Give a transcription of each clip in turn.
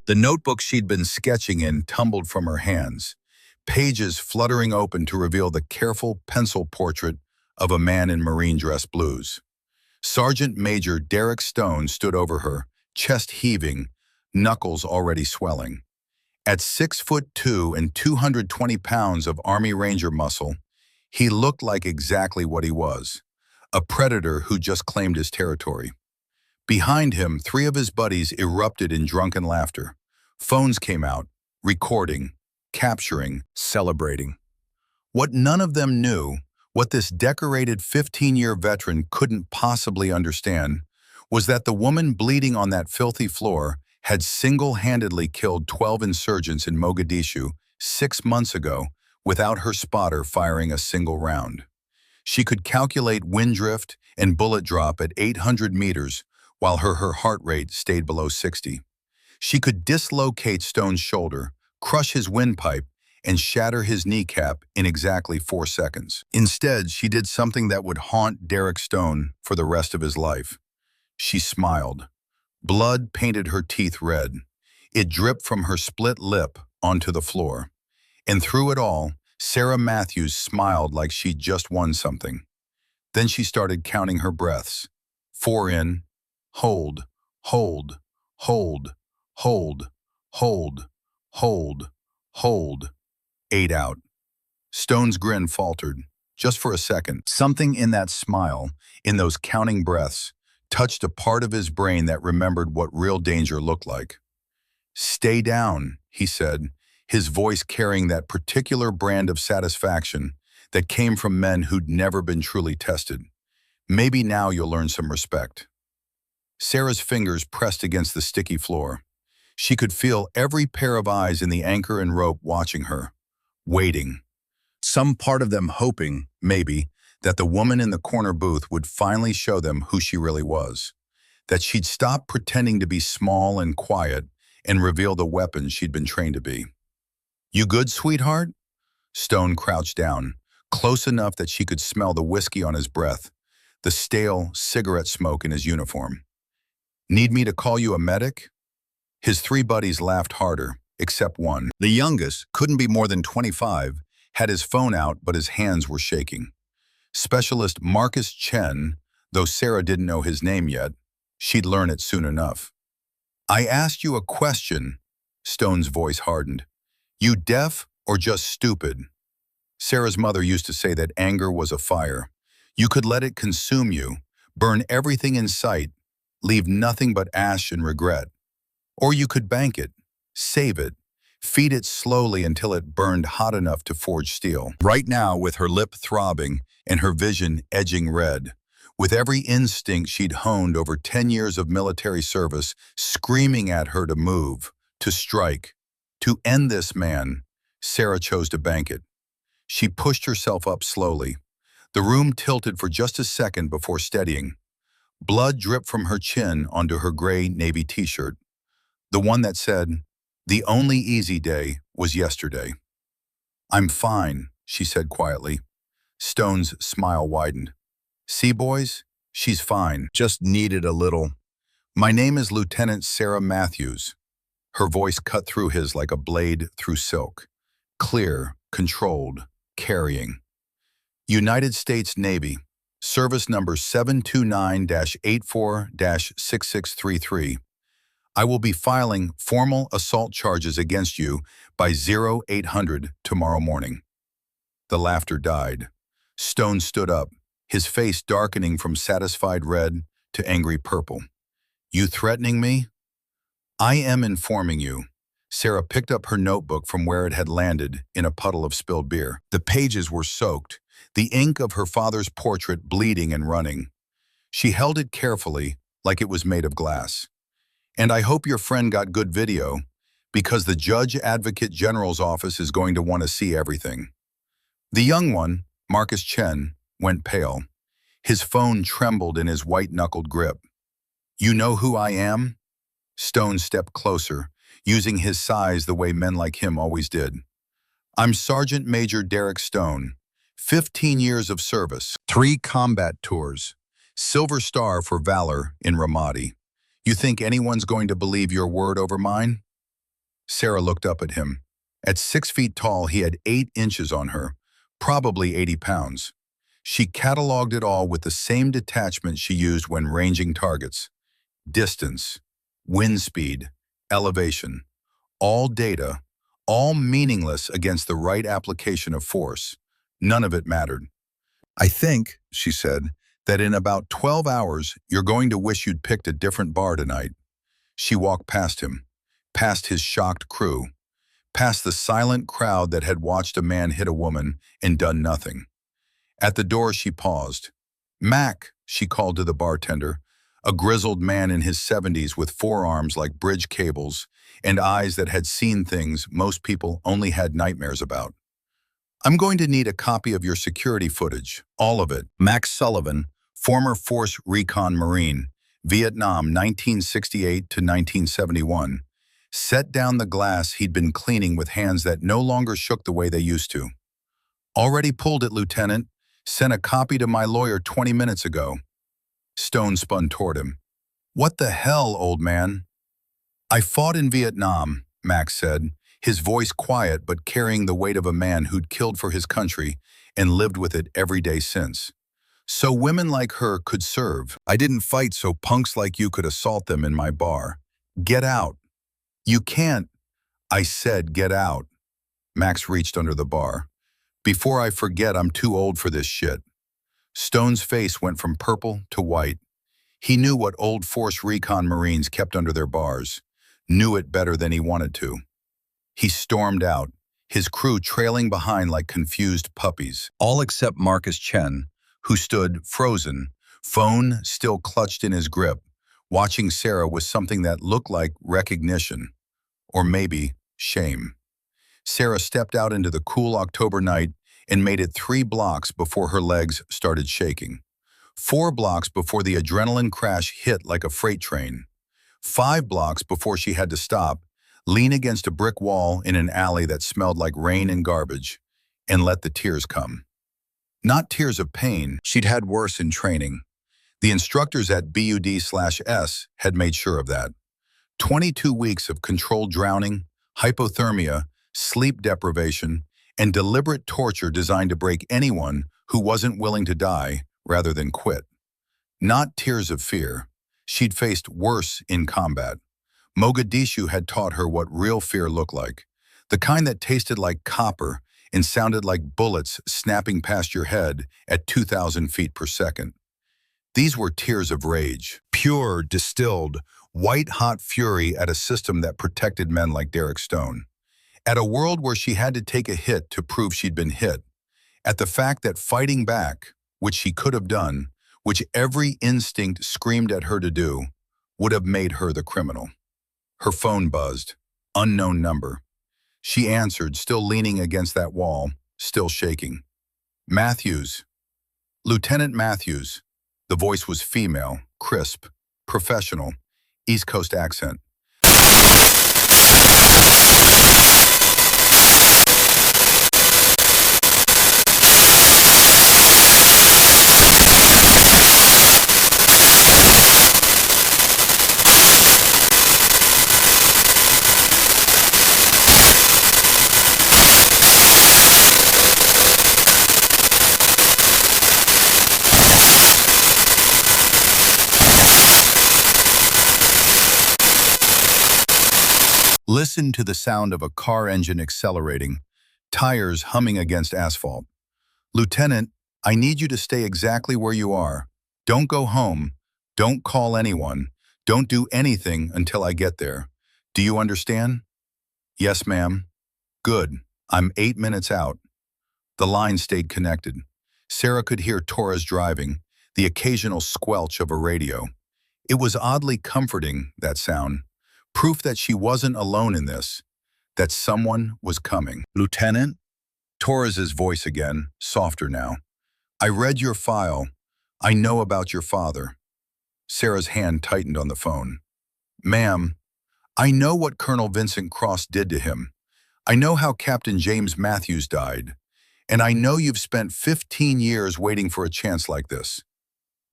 The notebook she'd been sketching in tumbled from her hands, pages fluttering open to reveal the careful pencil portrait of a man in marine dress blues. Sergeant Major Derek Stone stood over her, chest heaving, knuckles already swelling. At 6'2" and 220 pounds of Army Ranger muscle, he looked like exactly what he was, a predator who just claimed his territory. Behind him, three of his buddies erupted in drunken laughter. Phones came out, recording, capturing, celebrating. What none of them knew, what this decorated 15-year veteran couldn't possibly understand, was that the woman bleeding on that filthy floor had single-handedly killed 12 insurgents in Mogadishu 6 months ago without her spotter firing a single round. She could calculate wind drift and bullet drop at 800 meters while her heart rate stayed below 60. She could dislocate Stone's shoulder, crush his windpipe, and shatter his kneecap in exactly 4 seconds. Instead, she did something that would haunt Derek Stone for the rest of his life. She smiled. Blood painted her teeth red. It dripped from her split lip onto the floor. And through it all, Sarah Matthews smiled like she'd just won something. Then she started counting her breaths. 4 in, hold, hold, hold, hold, hold, hold, hold. 8 out. Stone's grin faltered, just for a second. Something in that smile, in those counting breaths, touched a part of his brain that remembered what real danger looked like. "Stay down," he said, his voice carrying that particular brand of satisfaction that came from men who'd never been truly tested. "Maybe now you'll learn some respect." Sarah's fingers pressed against the sticky floor. She could feel every pair of eyes in the anchor and rope watching her, waiting. Some part of them hoping, maybe, that the woman in the corner booth would finally show them who she really was. That she'd stop pretending to be small and quiet and reveal the weapon she'd been trained to be. "You good, sweetheart?" Stone crouched down, close enough that she could smell the whiskey on his breath, the stale cigarette smoke in his uniform. "Need me to call you a medic?" His 3 buddies laughed harder, except one. The youngest, couldn't be more than 25, had his phone out but his hands were shaking. Specialist Marcus Chen, though Sarah didn't know his name yet, she'd learn it soon enough. "I asked you a question," Stone's voice hardened. "You deaf or just stupid?" Sarah's mother used to say that anger was a fire. You could let it consume you, burn everything in sight, leave nothing but ash and regret. Or you could bank it, save it, feed it slowly until it burned hot enough to forge steel. Right now, with her lip throbbing and her vision edging red, with every instinct she'd honed over 10 years of military service screaming at her to move, to strike, to end this man, Sarah chose to bank it. She pushed herself up slowly. The room tilted for just a second before steadying. Blood dripped from her chin onto her gray navy t-shirt, the one that said, "The only easy day was yesterday." "I'm fine," she said quietly. Stone's smile widened. "See, boys, she's fine, just needed a little. My name is Lieutenant Sarah Matthews." Her voice cut through his like a blade through silk. Clear, controlled, carrying. "United States Navy, service number 729-84-6633. I will be filing formal assault charges against you by 0800 tomorrow morning." The laughter died. Stone stood up, his face darkening from satisfied red to angry purple. "You threatening me?" "I am informing you." Sarah picked up her notebook from where it had landed in a puddle of spilled beer. The pages were soaked, the ink of her father's portrait bleeding and running. She held it carefully, like it was made of glass. "And I hope your friend got good video, because the Judge Advocate General's office is going to want to see everything." The young one, Marcus Chen, went pale. His phone trembled in his white-knuckled grip. "You know who I am?" Stone stepped closer, using his size the way men like him always did. "I'm Sergeant Major Derek Stone, 15 years of service, 3 combat tours, Silver Star for valor in Ramadi. You think anyone's going to believe your word over mine?" Sarah looked up at him. At 6 feet tall, he had 8 inches on her, probably 80 pounds. She cataloged it all with the same detachment she used when ranging targets. Distance, wind speed, elevation. All data, all meaningless against the right application of force. None of it mattered. I think, she said, that in about 12 hours, you're going to wish you'd picked a different bar tonight. She walked past him, past his shocked crew, past the silent crowd that had watched a man hit a woman and done nothing. At the door, she paused. Mac, she called to the bartender, a grizzled man in his 70s with forearms like bridge cables and eyes that had seen things most people only had nightmares about. I'm going to need a copy of your security footage, all of it. Max Sullivan, former Force Recon Marine, Vietnam 1968 to 1971, set down the glass he'd been cleaning with hands that no longer shook the way they used to. Already pulled it, Lieutenant. Sent a copy to my lawyer 20 minutes ago. Stone spun toward him. What the hell, old man? I fought in Vietnam, Max said, his voice quiet but carrying the weight of a man who'd killed for his country and lived with it every day since. So women like her could serve. I didn't fight so punks like you could assault them in my bar. Get out. You can't. I said get out. Max reached under the bar. Before I forget, I'm too old for this shit. Stone's face went from purple to white. He knew what old Force Recon Marines kept under their bars, knew it better than he wanted to. He stormed out, his crew trailing behind like confused puppies, all except Marcus Chen, who stood frozen, phone still clutched in his grip, watching Sarah with something that looked like recognition, or maybe shame. Sarah stepped out into the cool October night and made it 3 blocks before her legs started shaking. 4 blocks before the adrenaline crash hit like a freight train. 5 blocks before she had to stop, lean against a brick wall in an alley that smelled like rain and garbage, and let the tears come. Not tears of pain, she'd had worse in training. The instructors at BUD/S had made sure of that. 22 weeks of controlled drowning, hypothermia, sleep deprivation, and deliberate torture designed to break anyone who wasn't willing to die rather than quit. Not tears of fear. She'd faced worse in combat. Mogadishu had taught her what real fear looked like, the kind that tasted like copper and sounded like bullets snapping past your head at 2,000 feet per second. These were tears of rage, pure, distilled, white-hot fury at a system that protected men like Derek Stone. At a world where she had to take a hit to prove she'd been hit. At the fact that fighting back, which she could have done, which every instinct screamed at her to do, would have made her the criminal. Her phone buzzed. Unknown number. She answered, still leaning against that wall, still shaking. Matthews. Lieutenant Matthews. The voice was female, crisp, professional, East Coast accent. Listen to the sound of a car engine accelerating, tires humming against asphalt. Lieutenant, I need you to stay exactly where you are. Don't go home. Don't call anyone. Don't do anything until I get there. Do you understand? Yes, ma'am. Good. I'm 8 minutes out. The line stayed connected. Sarah could hear Torres driving, the occasional squelch of a radio. It was oddly comforting, that sound. Proof that she wasn't alone in this, that someone was coming. Lieutenant? Torres's voice again, softer now. I read your file. I know about your father. Sarah's hand tightened on the phone. Ma'am, I know what Colonel Vincent Cross did to him. I know how Captain James Matthews died. And I know you've spent 15 years waiting for a chance like this.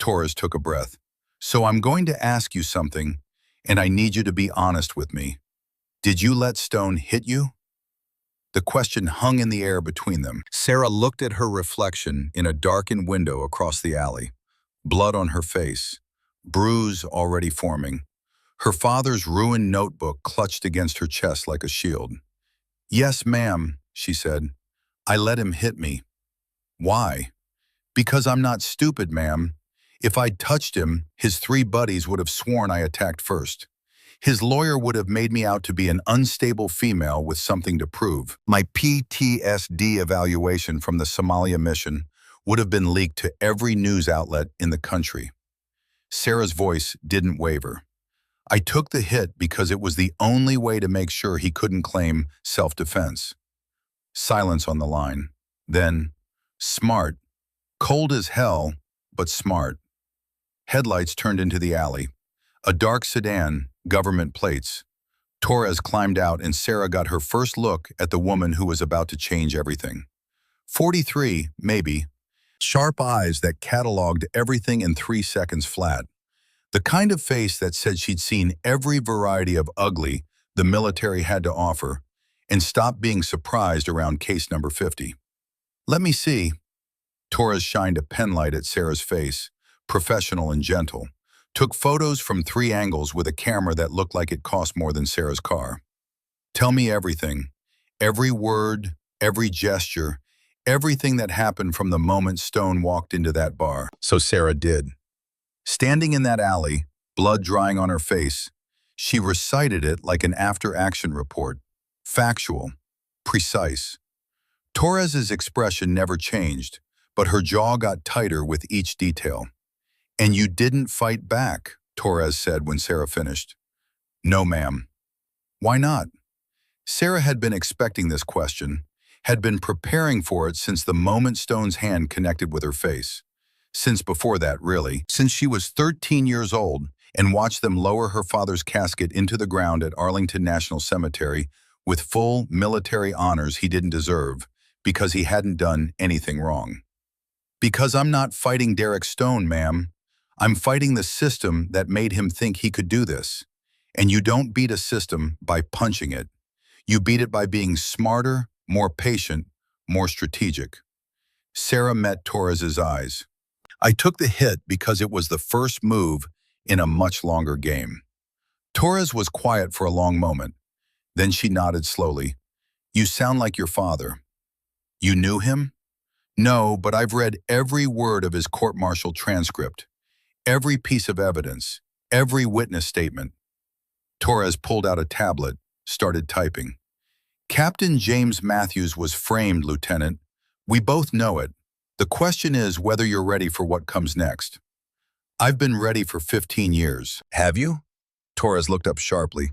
Torres took a breath. So I'm going to ask you something, and I need you to be honest with me. Did you let Stone hit you? The question hung in the air between them. Sarah looked at her reflection in a darkened window across the alley. Blood on her face, bruise already forming. Her father's ruined notebook clutched against her chest like a shield. "Yes, ma'am," she said. "I let him hit me." "Why?" "Because I'm not stupid, ma'am. If I'd touched him, his three buddies would have sworn I attacked first. His lawyer would have made me out to be an unstable female with something to prove. My PTSD evaluation from the Somalia mission would have been leaked to every news outlet in the country." Sarah's voice didn't waver. "I took the hit because it was the only way to make sure he couldn't claim self-defense." Silence on the line. Then, "Smart. Cold as hell, but smart." Headlights turned into the alley. A dark sedan, government plates. Torres climbed out and Sarah got her first look at the woman who was about to change everything. 43, maybe. Sharp eyes that cataloged everything in 3 seconds flat. The kind of face that said she'd seen every variety of ugly the military had to offer and stopped being surprised around case number 50. "Let me see." Torres shined a penlight at Sarah's face, professional and gentle. Took photos from 3 angles with a camera that looked like it cost more than Sarah's car. "Tell me everything. Every word, every gesture, everything that happened from the moment Stone walked into that bar." So Sarah did. Standing in that alley, blood drying on her face, she recited it like an after-action report. Factual, precise. Torres's expression never changed, but her jaw got tighter with each detail. "And you didn't fight back," Torres said when Sarah finished. "No, ma'am." "Why not?" Sarah had been expecting this question, had been preparing for it since the moment Stone's hand connected with her face. Since before that, really. Since she was 13 years old and watched them lower her father's casket into the ground at Arlington National Cemetery with full military honors he didn't deserve because he hadn't done anything wrong. "Because I'm not fighting Derek Stone, ma'am. I'm fighting the system that made him think he could do this. And you don't beat a system by punching it. You beat it by being smarter, more patient, more strategic." Sarah met Torres's eyes. "I took the hit because it was the first move in a much longer game." Torres was quiet for a long moment. Then she nodded slowly. "You sound like your father." "You knew him?" "No, but I've read every word of his court-martial transcript. Every piece of evidence, every witness statement." Torres pulled out a tablet, started typing. "Captain James Matthews was framed, Lieutenant. We both know it. The question is whether you're ready for what comes next." "I've been ready for 15 years. Have you?" Torres looked up sharply.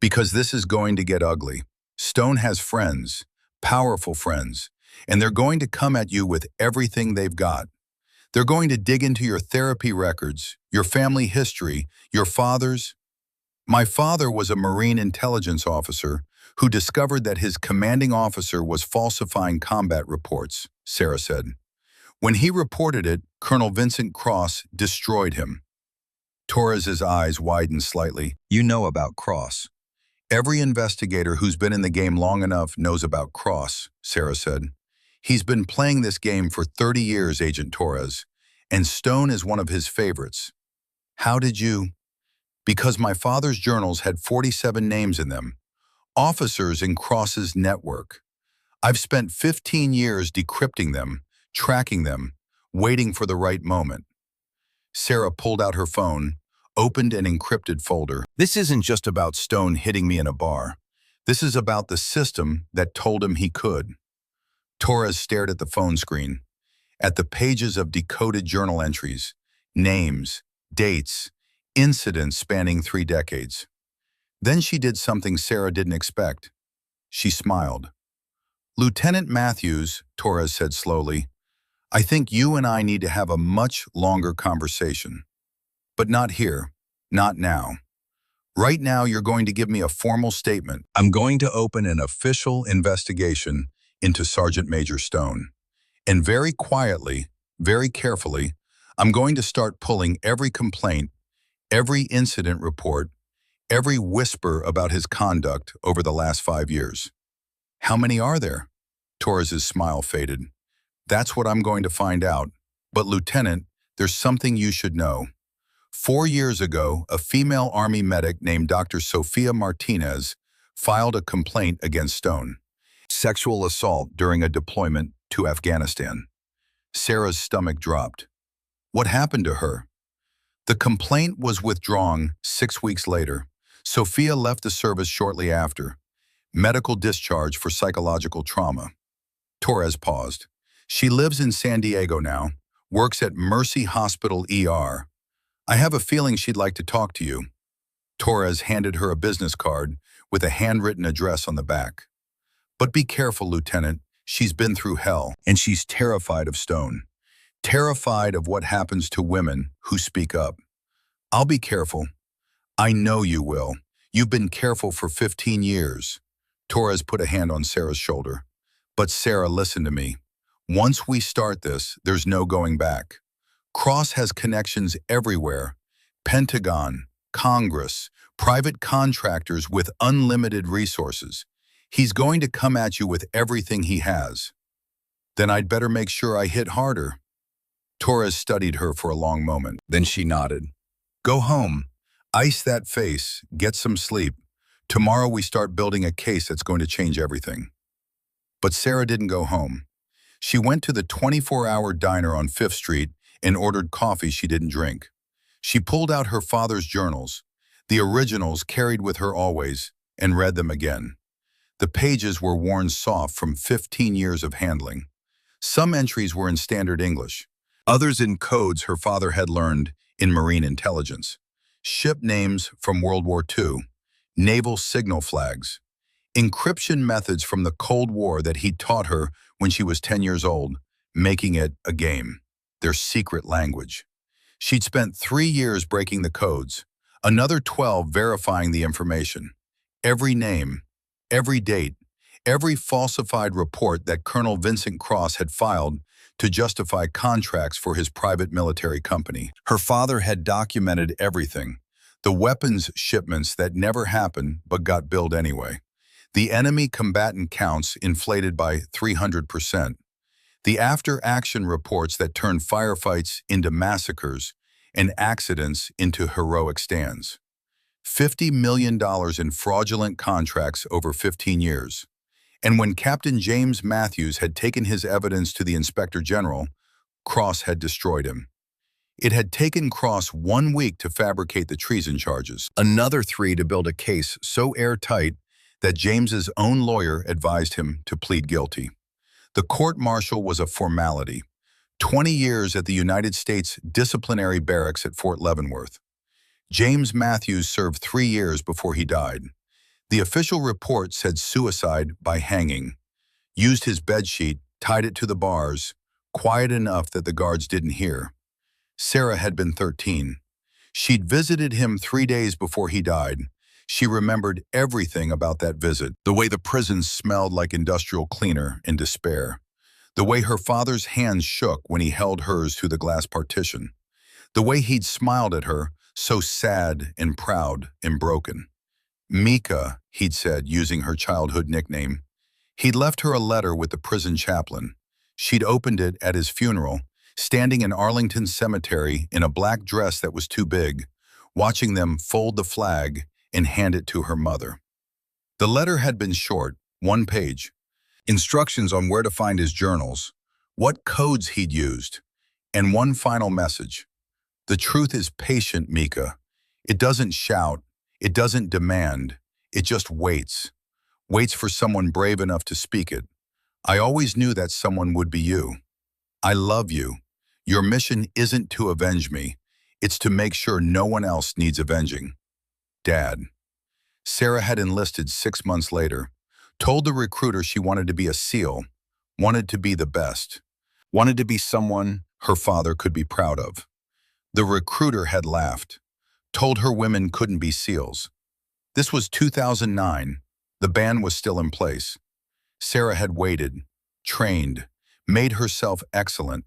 "Because this is going to get ugly. Stone has friends, powerful friends, and they're going to come at you with everything they've got. They're going to dig into your therapy records, your family history, your father's." "My father was a Marine intelligence officer who discovered that his commanding officer was falsifying combat reports," Sarah said. "When he reported it, Colonel Vincent Cross destroyed him." Torres's eyes widened slightly. "You know about Cross." "Every investigator who's been in the game long enough knows about Cross," Sarah said. "He's been playing this game for 30 years, Agent Torres, and Stone is one of his favorites." "How did you?" "Because my father's journals had 47 names in them, officers in Cross's network. I've spent 15 years decrypting them, tracking them, waiting for the right moment." Sarah pulled out her phone, opened an encrypted folder. "This isn't just about Stone hitting me in a bar. This is about the system that told him he could." Torres stared at the phone screen, at the pages of decoded journal entries, names, dates, incidents spanning 3 decades. Then she did something Sarah didn't expect. She smiled. "Lieutenant Matthews," Torres said slowly, "I think you and I need to have a much longer conversation. But not here, not now. Right now you're going to give me a formal statement. I'm going to open an official investigation into Sergeant Major Stone. And very quietly, very carefully, I'm going to start pulling every complaint, every incident report, every whisper about his conduct over the last 5 years. How many are there? Torres's smile faded. That's what I'm going to find out. But Lieutenant, there's something you should know. 4 years ago, a female Army medic named Dr. Sofia Martinez filed a complaint against Stone. Sexual assault during a deployment to Afghanistan. Sarah's stomach dropped. What happened to her? The complaint was withdrawn 6 weeks later. Sophia left the service shortly after. Medical discharge for psychological trauma. Torres paused. She lives in San Diego now, works at Mercy Hospital ER. I have a feeling she'd like to talk to you. Torres handed her a business card with a handwritten address on the back. But be careful, Lieutenant. She's been through hell, and she's terrified of Stone. Terrified of what happens to women who speak up. I'll be careful. I know you will. You've been careful for 15 years. Torres put a hand on Sarah's shoulder. But Sarah, listen to me. Once we start this, there's no going back. Cross has connections everywhere. Pentagon, Congress, private contractors with unlimited resources. He's going to come at you with everything he has. Then I'd better make sure I hit harder. Torres studied her for a long moment. Then she nodded. Go home. Ice that face. Get some sleep. Tomorrow we start building a case that's going to change everything. But Sarah didn't go home. She went to the 24-hour diner on 5th Street and ordered coffee she didn't drink. She pulled out her father's journals, the originals carried with her always, and read them again. The pages were worn soft from 15 years of handling. Some entries were in standard English, others in codes her father had learned in marine intelligence. Ship names from World War II, naval signal flags, encryption methods from the Cold War that he'd taught her when she was 10 years old, making it a game, their secret language. She'd spent 3 years breaking the codes, another 12 verifying the information. Every name, every date, every falsified report that Colonel Vincent Cross had filed to justify contracts for his private military company. Her father had documented everything, the weapons shipments that never happened but got billed anyway, the enemy combatant counts inflated by 300%, the after-action reports that turned firefights into massacres and accidents into heroic stands. $50 million in fraudulent contracts over 15 years. And when Captain James Matthews had taken his evidence to the Inspector General, Cross had destroyed him. It had taken Cross 1 week to fabricate the treason charges, another 3 to build a case so airtight that James's own lawyer advised him to plead guilty. The court-martial was a formality. 20 years at the United States Disciplinary Barracks at Fort Leavenworth. James Matthews served 3 years before he died. The official report said suicide by hanging. Used his bedsheet, tied it to the bars, quiet enough that the guards didn't hear. Sarah had been 13. She'd visited him 3 days before he died. She remembered everything about that visit, the way the prison smelled like industrial cleaner in despair, the way her father's hands shook when he held hers through the glass partition, the way he'd smiled at her, so sad and proud and broken. Mika, he'd said, using her childhood nickname. He'd left her a letter with the prison chaplain. She'd opened it at his funeral, standing in Arlington Cemetery in a black dress that was too big, watching them fold the flag and hand it to her mother. The letter had been short, 1 page. Instructions on where to find his journals, what codes he'd used, and one final message. The truth is patient, Mika. It doesn't shout, it doesn't demand, it just waits. Waits for someone brave enough to speak it. I always knew that someone would be you. I love you. Your mission isn't to avenge me. It's to make sure no one else needs avenging. Dad. Sarah had enlisted 6 months later, told the recruiter she wanted to be a SEAL, wanted to be the best, wanted to be someone her father could be proud of. The recruiter had laughed, told her women couldn't be SEALs. This was 2009. The ban was still in place. Sarah had waited, trained, made herself excellent,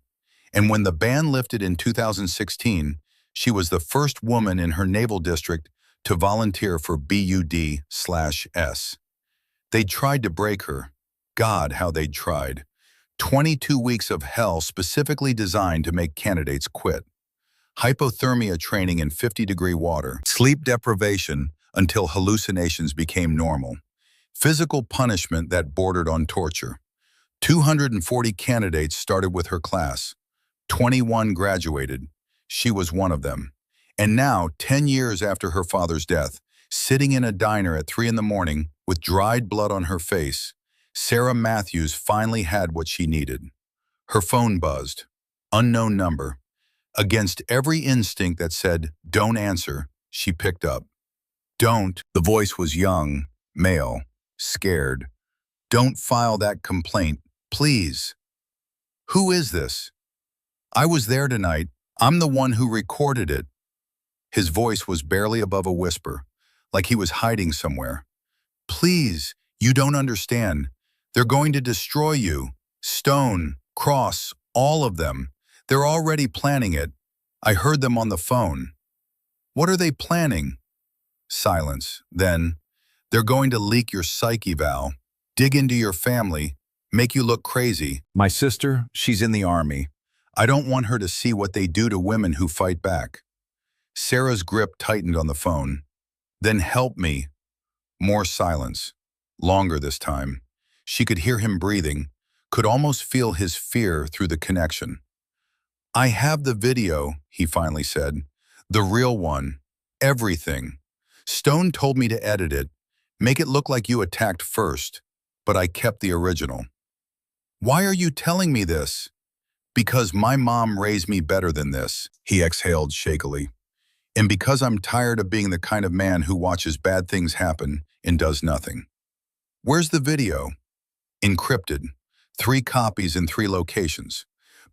and when the ban lifted in 2016, she was the first woman in her naval district to volunteer for BUD/S. They'd tried to break her. God, how they'd tried. 22 weeks of hell specifically designed to make candidates quit. Hypothermia training in 50-degree water. Sleep deprivation until hallucinations became normal. Physical punishment that bordered on torture. 240 candidates started with her class. 21 graduated. She was one of them. And now, 10 years after her father's death, sitting in a diner at 3 in the morning with dried blood on her face, Sarah Matthews finally had what she needed. Her phone buzzed. Unknown number. Against every instinct that said, "Don't answer," she picked up. "Don't." The voice was young, male, scared. "Don't file that complaint, please." "Who is this?" "I was there tonight. I'm the one who recorded it." His voice was barely above a whisper, like he was hiding somewhere. "Please, you don't understand. They're going to destroy you. Stone, Cross, all of them. They're already planning it. I heard them on the phone." "What are they planning?" Silence. Then, "They're going to leak your psyche, Val. Dig into your family. Make you look crazy. My sister, she's in the army. I don't want her to see what they do to women who fight back." Sarah's grip tightened on the phone. "Then help me." More silence. Longer this time. She could hear him breathing, could almost feel his fear through the connection. "I have the video," he finally said. "The real one. Everything. Stone told me to edit it, make it look like you attacked first, but I kept the original." "Why are you telling me this?" "Because my mom raised me better than this," he exhaled shakily. "And because I'm tired of being the kind of man who watches bad things happen and does nothing." "Where's the video?" "Encrypted. 3 copies in 3 locations.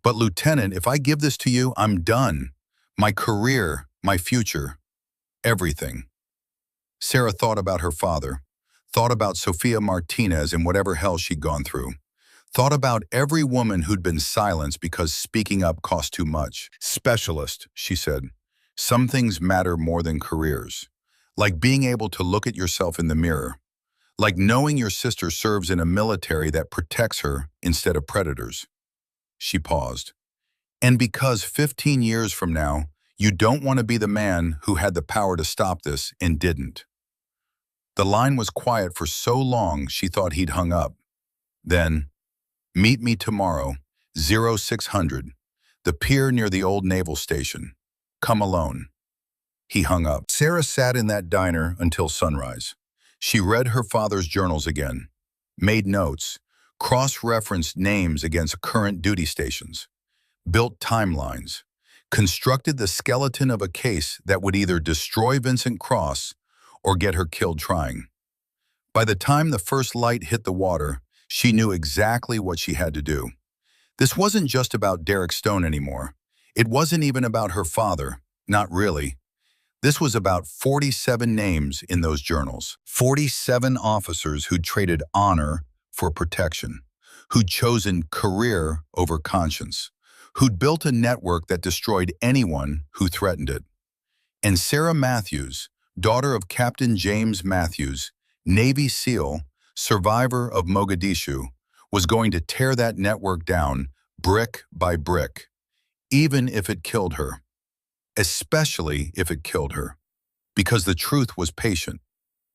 But Lieutenant, if I give this to you, I'm done. My career, my future, everything." Sarah thought about her father, thought about Sofia Martinez and whatever hell she'd gone through, thought about every woman who'd been silenced because speaking up cost too much. "Specialist," she said. "Some things matter more than careers. Like being able to look at yourself in the mirror. Like knowing your sister serves in a military that protects her instead of predators." She paused. "And because 15 years from now, you don't want to be the man who had the power to stop this and didn't." The line was quiet for so long she thought he'd hung up. Then, "Meet me tomorrow, 0600, the pier near the old naval station. Come alone." He hung up. Sarah sat in that diner until sunrise. She read her father's journals again, made notes, cross-referenced names against current duty stations, built timelines, constructed the skeleton of a case that would either destroy Vincent Cross or get her killed trying. By the time the first light hit the water, she knew exactly what she had to do. This wasn't just about Derek Stone anymore. It wasn't even about her father, not really. This was about 47 names in those journals. 47 officers who'd traded honor for protection, who'd chosen career over conscience, who'd built a network that destroyed anyone who threatened it. And Sarah Matthews, daughter of Captain James Matthews, Navy SEAL, survivor of Mogadishu, was going to tear that network down brick by brick, even if it killed her. Especially if it killed her, because the truth was patient,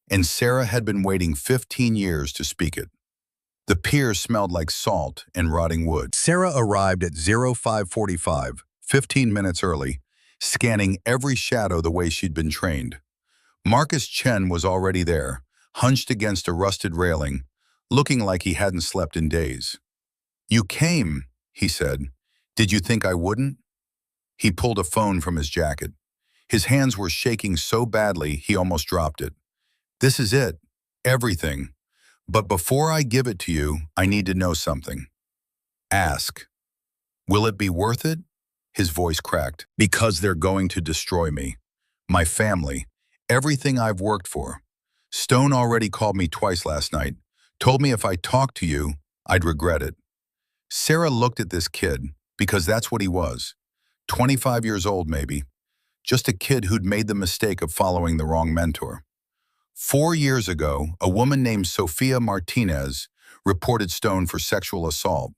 and Sarah had been waiting 15 years to speak it. The pier smelled like salt and rotting wood. Sarah arrived at 0545, 15 minutes early, scanning every shadow the way she'd been trained. Marcus Chen was already there, hunched against a rusted railing, looking like he hadn't slept in days. "You came," he said. "Did you think I wouldn't?" He pulled a phone from his jacket. His hands were shaking so badly he almost dropped it. "This is it. Everything. But before I give it to you, I need to know something." "Ask." "Will it be worth it?" His voice cracked. "Because they're going to destroy me. My family. Everything I've worked for. Stone already called me twice last night. Told me if I talked to you, I'd regret it." Sarah looked at this kid, because that's what he was. 25 years old maybe. just a kid who'd made the mistake of following the wrong mentor. 4 years ago, a woman named Sofia Martinez reported Stone for sexual assault.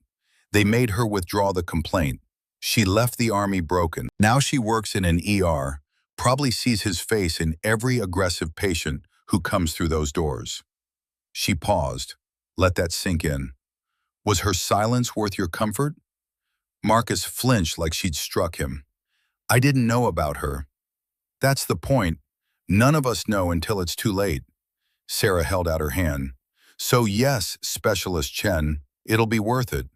They made her withdraw the complaint. She left the army broken. Now she works in an ER, probably sees his face in every aggressive patient who comes through those doors. She paused. Let that sink in. Was her silence worth your comfort? Marcus flinched like she'd struck him. I didn't know about her. That's the point. None of us know until it's too late. Sarah held out her hand. So yes, Specialist Chen, it'll be worth it.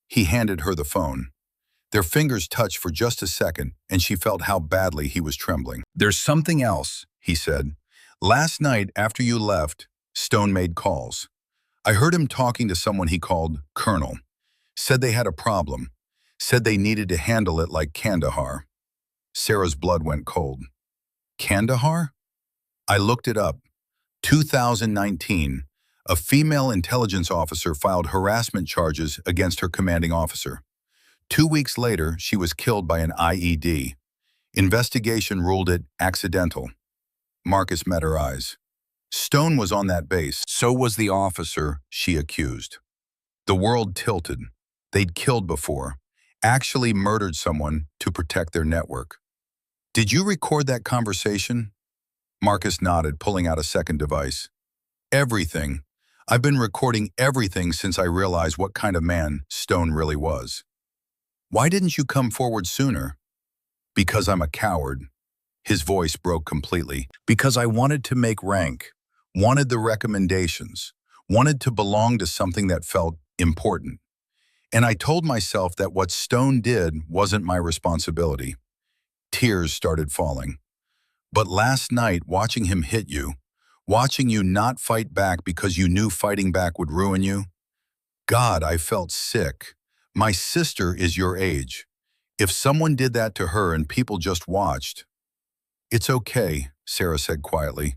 He handed her the phone. Their fingers touched for just a second, and she felt how badly he was trembling. There's something else, he said. Last night, after you left, Stone made calls. I heard him talking to someone he called Colonel. Said they had a problem. Said they needed to handle it like Kandahar. Sarah's blood went cold. Kandahar? I looked it up. 2019, a female intelligence officer filed harassment charges against her commanding officer. 2 weeks later, she was killed by an IED. Investigation ruled it accidental. Marcus met her eyes. Stone was on that base. So was the officer she accused. The world tilted. They'd killed before, actually murdered someone to protect their network. Did you record that conversation? Marcus nodded, pulling out a second device. Everything. I've been recording everything since I realized what kind of man Stone really was. Why didn't you come forward sooner? Because I'm a coward. His voice broke completely. Because I wanted to make rank, wanted the recommendations, wanted to belong to something that felt important. And I told myself that what Stone did wasn't my responsibility. Tears started falling. But last night, watching him hit you, watching you not fight back because you knew fighting back would ruin you, God, I felt sick. My sister is your age. If someone did that to her and people just watched. It's okay, Sarah said quietly.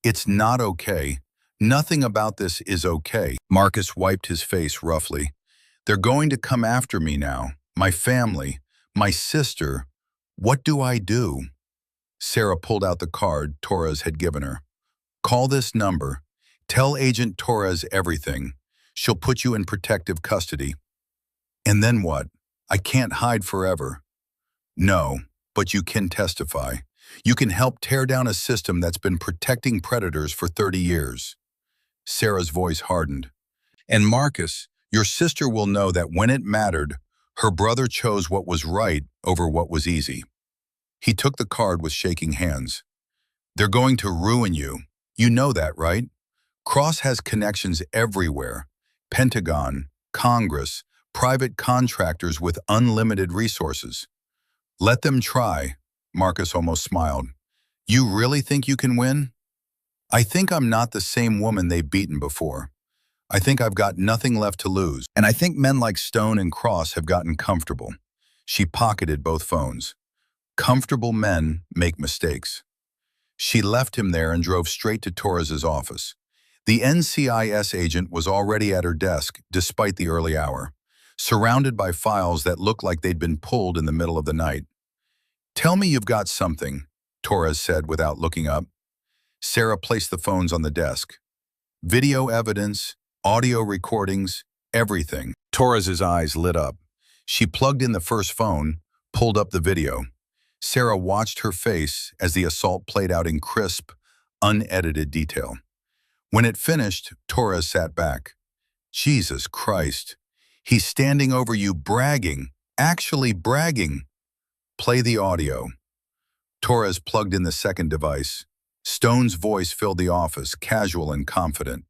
It's not okay. Nothing about this is okay. Marcus wiped his face roughly. They're going to come after me now. My family, my sister. What do I do? Sarah pulled out the card Torres had given her. Call this number. Tell Agent Torres everything. She'll put you in protective custody. And then what? I can't hide forever. No, but you can testify. You can help tear down a system that's been protecting predators for 30 years. Sarah's voice hardened. And Marcus, your sister will know that when it mattered, her brother chose what was right over what was easy. He took the card with shaking hands. They're going to ruin you. You know that, right? Cross has connections everywhere. Pentagon, Congress, private contractors with unlimited resources. Let them try, Marcus almost smiled. You really think you can win? I think I'm not the same woman they've beaten before. I think I've got nothing left to lose. And I think men like Stone and Cross have gotten comfortable. She pocketed both phones. Comfortable men make mistakes. She left him there and drove straight to Torres's office. The NCIS agent was already at her desk despite the early hour, surrounded by files that looked like they'd been pulled in the middle of the night. Tell me you've got something, Torres said without looking up. Sarah placed the phones on the desk. Video evidence, audio recordings, everything. Torres's eyes lit up. She plugged in the first phone, pulled up the video. Sarah watched her face as the assault played out in crisp, unedited detail. When it finished, Torres sat back. Jesus Christ. He's standing over you bragging, actually bragging. Play the audio. Torres plugged in the second device. Stone's voice filled the office, casual and confident,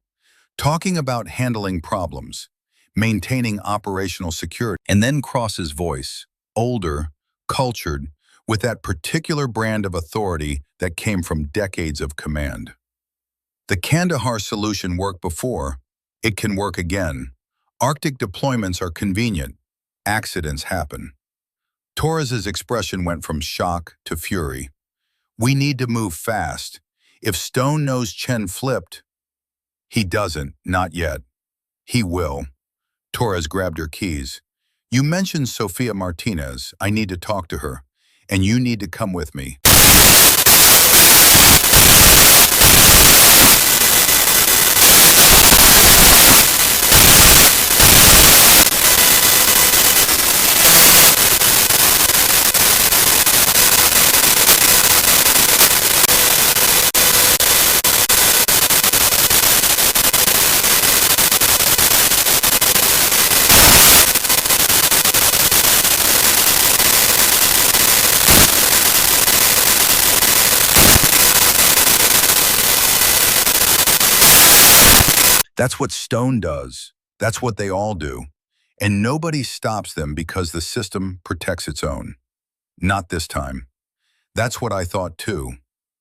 talking about handling problems, maintaining operational security. And then Cross's voice, older, cultured, with that particular brand of authority that came from decades of command. The Kandahar solution worked before. It can work again. Arctic deployments are convenient. Accidents happen. Torres's expression went from shock to fury. We need to move fast. If Stone knows Chen flipped, he doesn't, not yet. He will. Torres grabbed her keys. You mentioned Sofia Martinez. I need to talk to her. and you need to come with me. That's what Stone does. That's what they all do. And nobody stops them because the system protects its own. Not this time. That's what I thought too.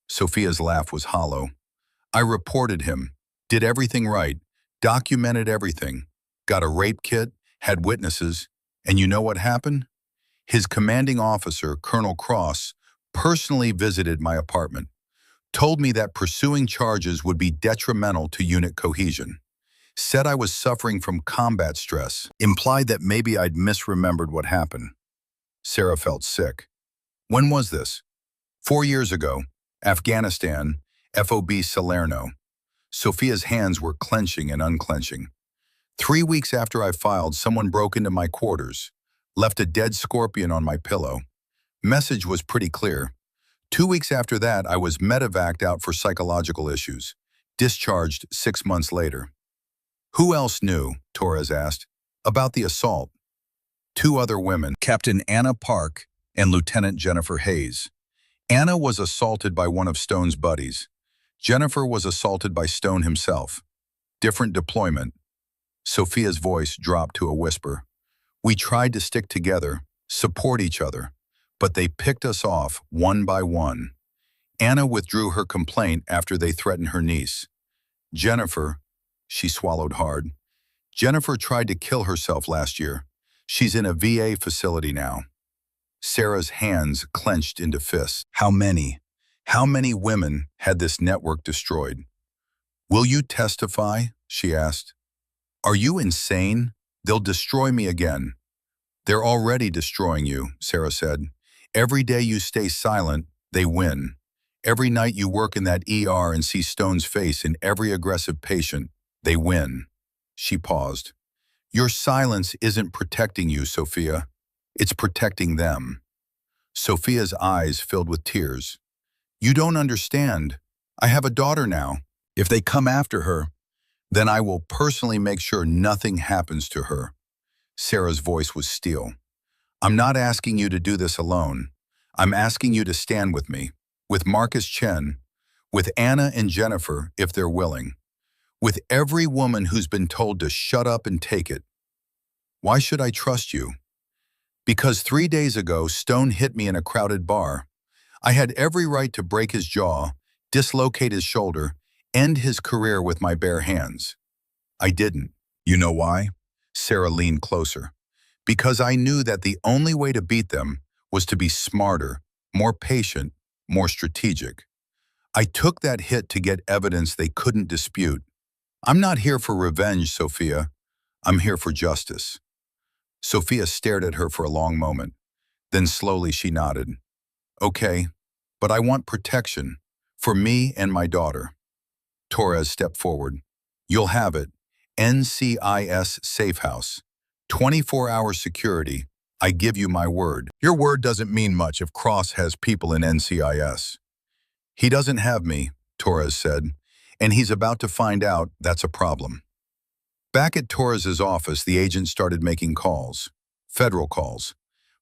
Sophia's laugh was hollow. I reported him, did everything right, documented everything, got a rape kit, had witnesses, and you know what happened? His commanding officer, Colonel Cross, personally visited my apartment, told me that pursuing charges would be detrimental to unit cohesion, said I was suffering from combat stress, implied that maybe I'd misremembered what happened. Sarah felt sick. When was this? 4 years ago, Afghanistan, FOB Salerno. Sophia's hands were clenching and unclenching. 3 weeks after I filed, someone broke into my quarters, left a dead scorpion on my pillow. Message was pretty clear. 2 weeks after that, I was medevaced out for psychological issues, discharged 6 months later. Who else knew, Torres asked, about the assault? 2 other women, Captain Anna Park and Lieutenant Jennifer Hayes. Anna was assaulted by one of Stone's buddies. Jennifer was assaulted by Stone himself. Different deployment. Sophia's voice dropped to a whisper. We tried to stick together, support each other, but they picked us off one by one. Anna withdrew her complaint after they threatened her niece. Jennifer, she swallowed hard. Jennifer tried to kill herself last year. She's in a VA facility now. Sarah's hands clenched into fists. How many? How many women had this network destroyed? Will you testify? She asked. Are you insane? They'll destroy me again. They're already destroying you, Sarah said. Every day you stay silent, they win. Every night you work in that ER and see Stone's face in every aggressive patient, they win. She paused. Your silence isn't protecting you, Sophia. It's protecting them. Sophia's eyes filled with tears. You don't understand. I have a daughter now. If they come after her, then I will personally make sure nothing happens to her. Sarah's voice was steel. I'm not asking you to do this alone. I'm asking you to stand with me, with Marcus Chen, with Anna and Jennifer, if they're willing, with every woman who's been told to shut up and take it. Why should I trust you? Because 3 days ago, Stone hit me in a crowded bar. I had every right to break his jaw, dislocate his shoulder, end his career with my bare hands. I didn't. You know why? Sarah leaned closer. Because I knew that the only way to beat them was to be smarter, more patient, more strategic. I took that hit to get evidence they couldn't dispute. I'm not here for revenge, Sophia. I'm here for justice. Sophia stared at her for a long moment. Then slowly she nodded. Okay, but I want protection for me and my daughter. Torres stepped forward. You'll have it. NCIS Safe House. 24-hour security. I give you my word. Your word doesn't mean much if Cross has people in NCIS. He doesn't have me, Torres said, and he's about to find out that's a problem. Back at Torres's office, the agent started making calls. Federal calls.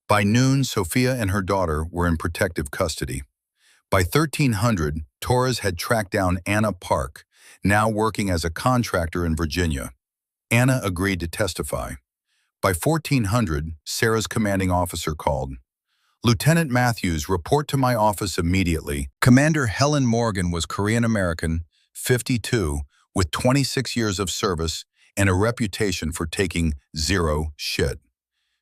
By noon, Sophia and her daughter were in protective custody. By 1300, Torres had tracked down Anna Park, now working as a contractor in Virginia. Anna agreed to testify. By 1400, Sarah's commanding officer called. Lieutenant Matthews, report to my office immediately. Commander Helen Morgan was Korean-American, 52, with 26 years of service and a reputation for taking zero shit.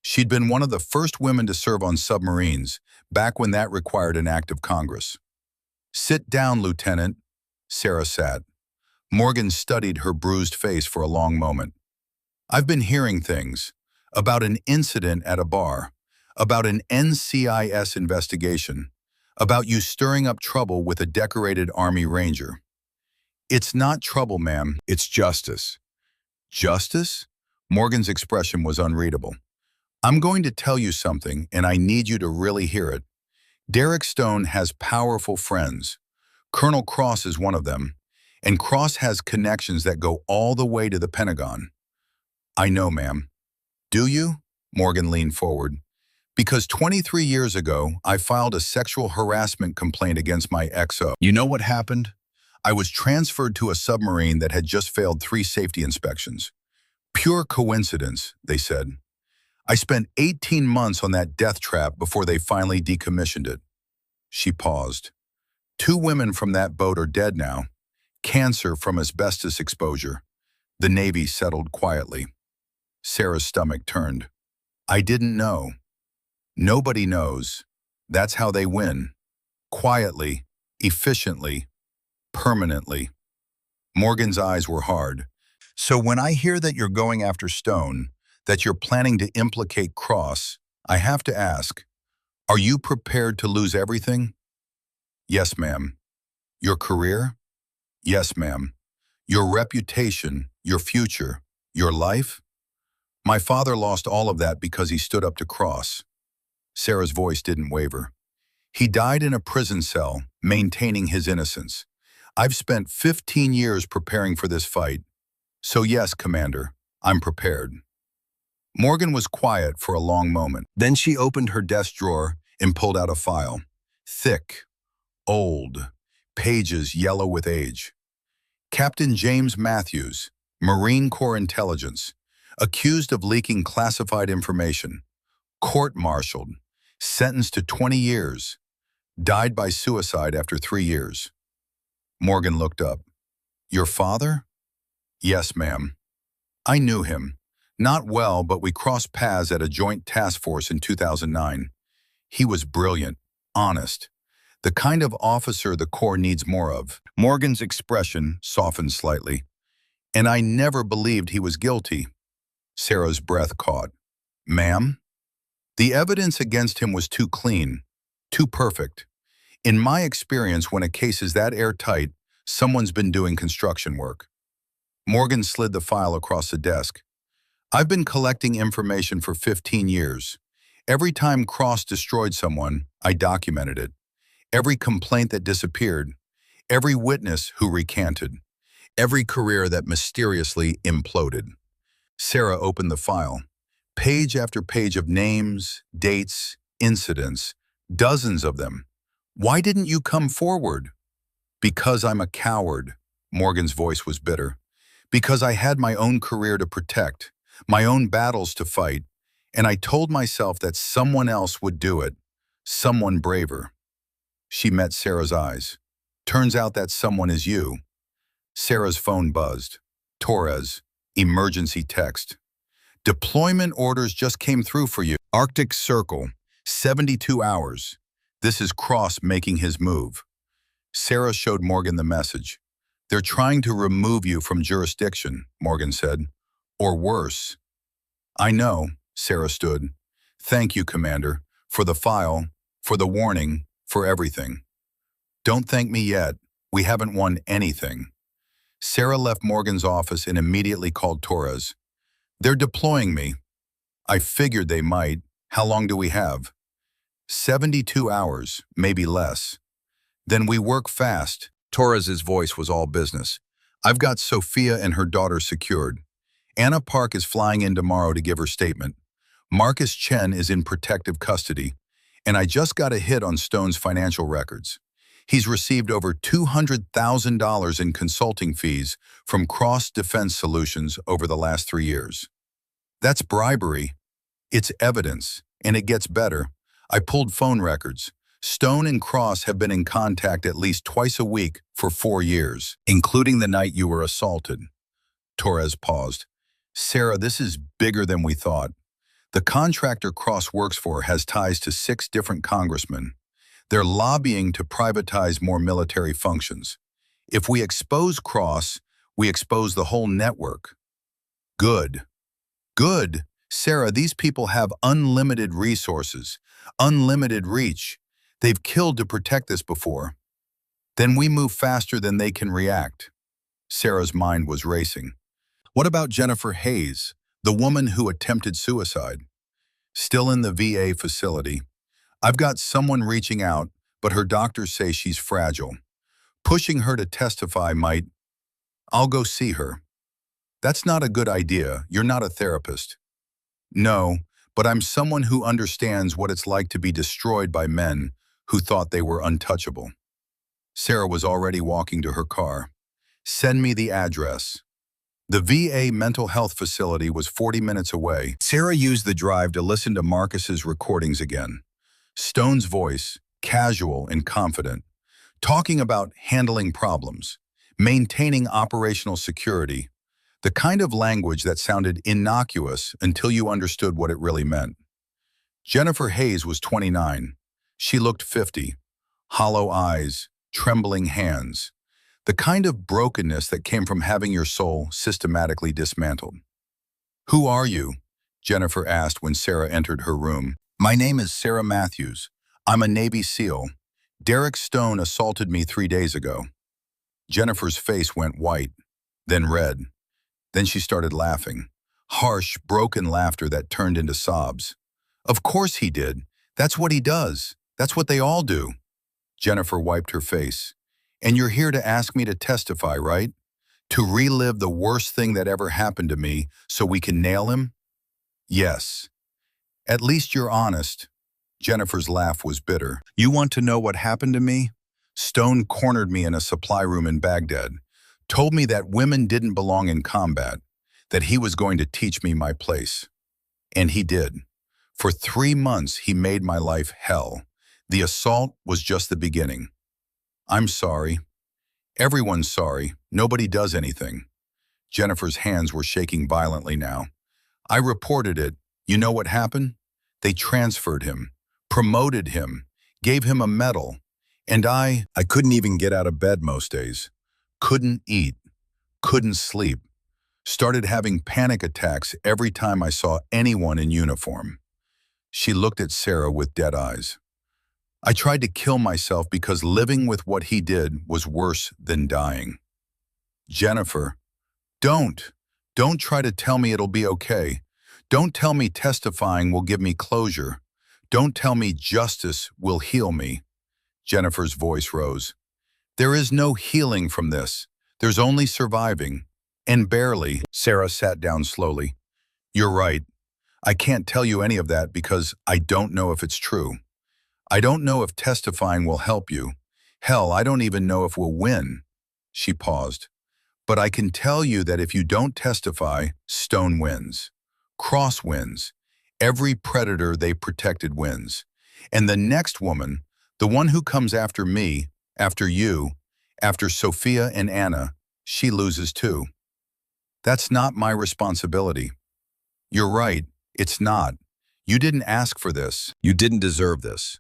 She'd been one of the first women to serve on submarines, back when that required an act of Congress. Sit down, Lieutenant. Sarah sat. Morgan studied her bruised face for a long moment. I've been hearing things about an incident at a bar, about an NCIS investigation, about you stirring up trouble with a decorated Army Ranger. It's not trouble, ma'am, it's justice. Justice? Morgan's expression was unreadable. I'm going to tell you something, and I need you to really hear it. Derek Stone has powerful friends. Colonel Cross is one of them, and Cross has connections that go all the way to the Pentagon. I know, ma'am. Do you? Morgan leaned forward. Because 23 years ago, I filed a sexual harassment complaint against my XO. You know what happened? I was transferred to a submarine that had just failed 3 safety inspections. Pure coincidence, they said. I spent 18 months on that death trap before they finally decommissioned it. She paused. 2 women from that boat are dead now. Cancer from asbestos exposure. The Navy settled quietly. Sarah's stomach turned. I didn't know. Nobody knows. That's how they win. Quietly, efficiently, permanently. Morgan's eyes were hard. So when I hear that you're going after Stone, that you're planning to implicate Cross, I have to ask, are you prepared to lose everything? Yes, ma'am. Your career? Yes, ma'am. Your reputation, your future, your life? My father lost all of that because he stood up to Cross. Sarah's voice didn't waver. He died in a prison cell, maintaining his innocence. I've spent 15 years preparing for this fight. So yes, Commander, I'm prepared. Morgan was quiet for a long moment. Then she opened her desk drawer and pulled out a file. Thick, old, pages yellow with age. Captain James Matthews, Marine Corps Intelligence, accused of leaking classified information. Court-martialed, sentenced to 20 years, died by suicide after 3 years. Morgan looked up. Your father? Yes, ma'am. I knew him. Not well, but we crossed paths at a joint task force in 2009. He was brilliant, honest, the kind of officer the Corps needs more of. Morgan's expression softened slightly. And I never believed he was guilty. Sarah's breath caught. Ma'am? The evidence against him was too clean, too perfect. In my experience, when a case is that airtight, someone's been doing construction work. Morgan slid the file across the desk. I've been collecting information for 15 years. Every time Cross destroyed someone, I documented it. Every complaint that disappeared, every witness who recanted, every career that mysteriously imploded. Sarah opened the file. Page after page of names, dates, incidents, dozens of them. Why didn't you come forward? Because I'm a coward. Morgan's voice was bitter. Because I had my own career to protect, my own battles to fight, and I told myself that someone else would do it, someone braver. She met Sarah's eyes. Turns out that someone is you. Sarah's phone buzzed. Torres, emergency text. Deployment orders just came through for you. Arctic Circle, 72 hours. This is Cross making his move. Sarah showed Morgan the message. They're trying to remove you from jurisdiction, Morgan said. Or worse. I know, Sarah stood. Thank you, Commander, for the file, for the warning, for everything. Don't thank me yet. We haven't won anything. Sarah left Morgan's office and immediately called Torres. They're deploying me. I figured they might. How long do we have? 72 hours, maybe less. Then we work fast. Torres's voice was all business. I've got Sophia and her daughter secured. Anna Park is flying in tomorrow to give her statement. Marcus Chen is in protective custody. And I just got a hit on Stone's financial records. He's received over $200,000 in consulting fees from Cross Defense Solutions over the last 3 years. That's bribery. It's evidence, and it gets better. I pulled phone records. Stone and Cross have been in contact at least twice a week for 4 years, including the night you were assaulted. Torres paused. Sarah, this is bigger than we thought. The contractor Cross works for has ties to 6 different congressmen. They're lobbying to privatize more military functions. If we expose Cross, we expose the whole network. Good. Good, Sarah, these people have unlimited resources, unlimited reach. They've killed to protect this before. Then we move faster than they can react. Sarah's mind was racing. What about Jennifer Hayes, the woman who attempted suicide? Still in the VA facility. I've got someone reaching out, but her doctors say she's fragile. Pushing her to testify might. I'll go see her. That's not a good idea. You're not a therapist. No, but I'm someone who understands what it's like to be destroyed by men who thought they were untouchable. Sarah was already walking to her car. Send me the address. The VA mental health facility was 40 minutes away. Sarah used the drive to listen to Marcus's recordings again. Stone's voice, casual and confident, talking about handling problems, maintaining operational security, the kind of language that sounded innocuous until you understood what it really meant. Jennifer Hayes was 29. She looked 50. Hollow eyes, trembling hands. The kind of brokenness that came from having your soul systematically dismantled. Who are you? Jennifer asked when Sarah entered her room. My name is Sarah Matthews. I'm a Navy SEAL. Derek Stone assaulted me 3 days ago. Jennifer's face went white, then red. Then she started laughing. Harsh, broken laughter that turned into sobs. Of course he did. That's what he does. That's what they all do. Jennifer wiped her face. And you're here to ask me to testify, right? To relive the worst thing that ever happened to me so we can nail him? Yes. At least you're honest. Jennifer's laugh was bitter. You want to know what happened to me? Stone cornered me in a supply room in Baghdad, told me that women didn't belong in combat, that he was going to teach me my place. And he did. For 3 months, he made my life hell. The assault was just the beginning. I'm sorry. Everyone's sorry. Nobody does anything. Jennifer's hands were shaking violently now. I reported it. You know what happened? They transferred him, promoted him, gave him a medal. And I couldn't even get out of bed most days. Couldn't eat. Couldn't sleep. Started having panic attacks every time I saw anyone in uniform. She looked at Sarah with dead eyes. I tried to kill myself because living with what he did was worse than dying. Jennifer, don't. Don't try to tell me it'll be okay. Don't tell me testifying will give me closure. Don't tell me justice will heal me. Jennifer's voice rose. There is no healing from this. There's only surviving. And barely. Sarah sat down slowly. You're right. I can't tell you any of that because I don't know if it's true. I don't know if testifying will help you. Hell, I don't even know if we'll win. She paused. But I can tell you that if you don't testify, Stone wins. Cross wins. Every predator they protected wins. And the next woman, the one who comes after me, after you, after Sophia and Anna, she loses too. That's not my responsibility. You're right, it's not. You didn't ask for this. You didn't deserve this.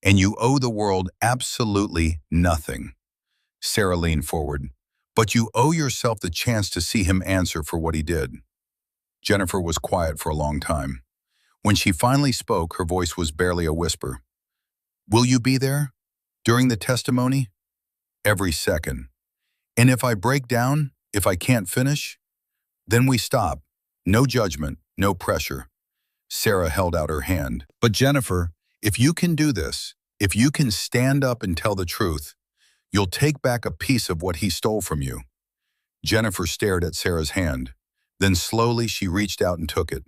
And you owe the world absolutely nothing. Sarah leaned forward. But you owe yourself the chance to see him answer for what he did. Jennifer was quiet for a long time. When she finally spoke, her voice was barely a whisper. Will you be there? During the testimony? Every second. And if I break down, if I can't finish, then we stop. No judgment, no pressure. Sarah held out her hand. But Jennifer, if you can do this, if you can stand up and tell the truth, you'll take back a piece of what he stole from you. Jennifer stared at Sarah's hand. Then slowly she reached out and took it.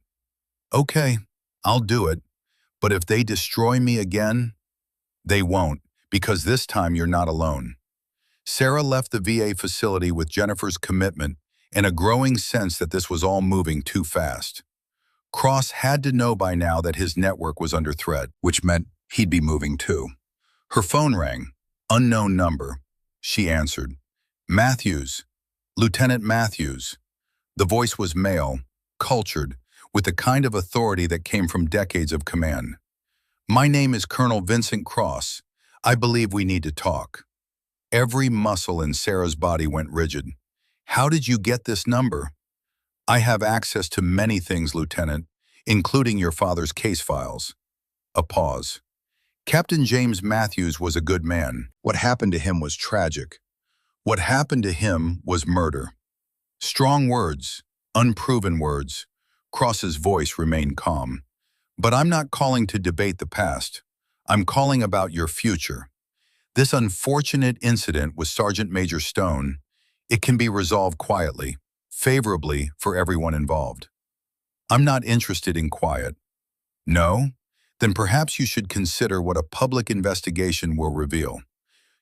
Okay, I'll do it. But if they destroy me again, they won't, because this time you're not alone. Sarah left the VA facility with Jennifer's commitment and a growing sense that this was all moving too fast. Cross had to know by now that his network was under threat, which meant he'd be moving too. Her phone rang. Unknown number. She answered. Matthews. Lieutenant Matthews. The voice was male, cultured, with the kind of authority that came from decades of command. My name is Colonel Vincent Cross. I believe we need to talk. Every muscle in Sarah's body went rigid. How did you get this number? I have access to many things, Lieutenant. including your father's case files. A pause. Captain James Matthews was a good man. What happened to him was tragic. What happened to him was murder. Strong words, unproven words. Cross's voice remained calm. But I'm not calling to debate the past. I'm calling about your future. This unfortunate incident with Sergeant Major Stone, it can be resolved quietly, favorably for everyone involved. I'm not interested in quiet. No? Then perhaps you should consider what a public investigation will reveal.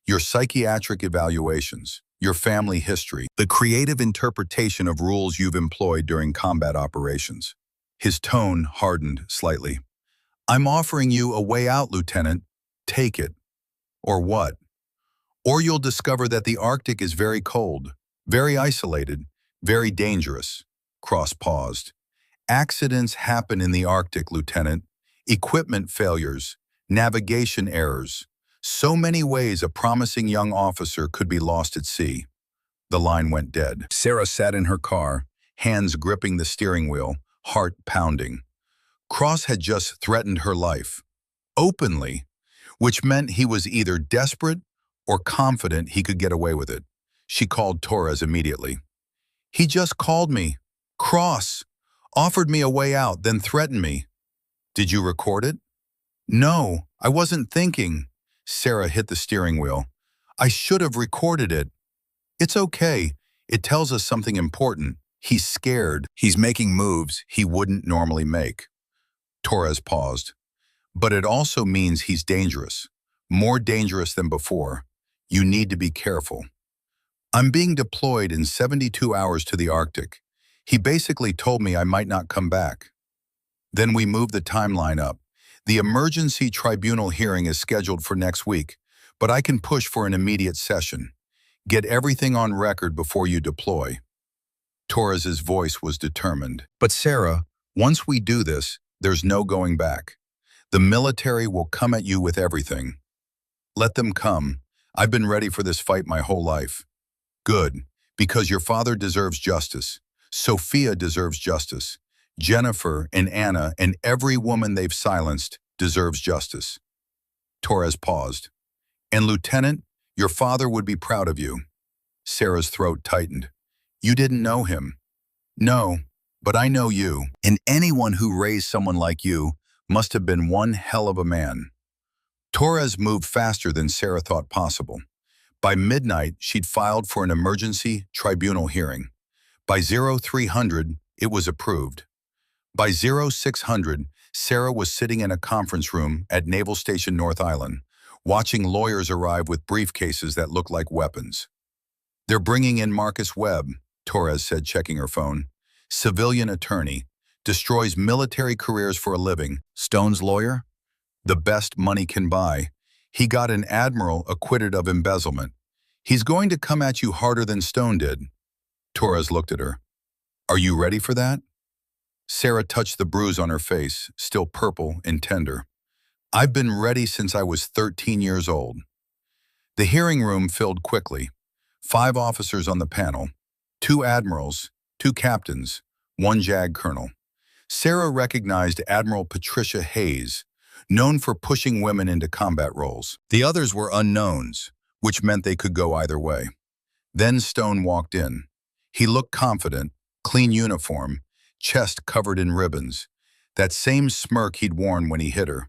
Your psychiatric evaluations, your family history, the creative interpretation of rules you've employed during combat operations. His tone hardened slightly. I'm offering you a way out, Lieutenant. Take it. Or what? Or you'll discover that the Arctic is very cold, very isolated, very dangerous. Cross paused. Accidents happen in the Arctic, Lieutenant. Equipment failures, navigation errors. So many ways a promising young officer could be lost at sea. The line went dead. Sarah sat in her car, hands gripping the steering wheel, heart pounding. Cross had just threatened her life, openly, which meant he was either desperate or confident he could get away with it. She called Torres immediately. He just called me. Cross. Offered me a way out, then threatened me. Did you record it? No, I wasn't thinking. Sarah hit the steering wheel. I should have recorded it. It's okay. It tells us something important. He's scared. He's making moves he wouldn't normally make. Torres paused. But it also means he's dangerous. More dangerous than before. You need to be careful. I'm being deployed in 72 hours to the Arctic. He basically told me I might not come back. Then we moved the timeline up. The emergency tribunal hearing is scheduled for next week, but I can push for an immediate session. Get everything on record before you deploy. Torres's voice was determined. But Sarah, once we do this, there's no going back. The military will come at you with everything. Let them come. I've been ready for this fight my whole life. Good, because your father deserves justice. Sophia deserves justice. Jennifer and Anna and every woman they've silenced deserves justice. Torres paused. And Lieutenant, your father would be proud of you. Sarah's throat tightened. You didn't know him. No, but I know you. And anyone who raised someone like you must have been one hell of a man. Torres moved faster than Sarah thought possible. By midnight, she'd filed for an emergency tribunal hearing. By 0300, it was approved. By 0600, Sarah was sitting in a conference room at Naval Station North Island, watching lawyers arrive with briefcases that looked like weapons. They're bringing in Marcus Webb, Torres said, checking her phone. Civilian attorney, destroys military careers for a living. Stone's lawyer? The best money can buy. He got an admiral acquitted of embezzlement. He's going to come at you harder than Stone did. Torres looked at her. Are you ready for that? Sarah touched the bruise on her face, still purple and tender. I've been ready since I was 13 years old. The hearing room filled quickly. 5 officers on the panel, 2 admirals, 2 captains, 1 JAG colonel. Sarah recognized Admiral Patricia Hayes, known for pushing women into combat roles. The others were unknowns, which meant they could go either way. Then Stone walked in. He looked confident, clean uniform, chest covered in ribbons, that same smirk he'd worn when he hit her.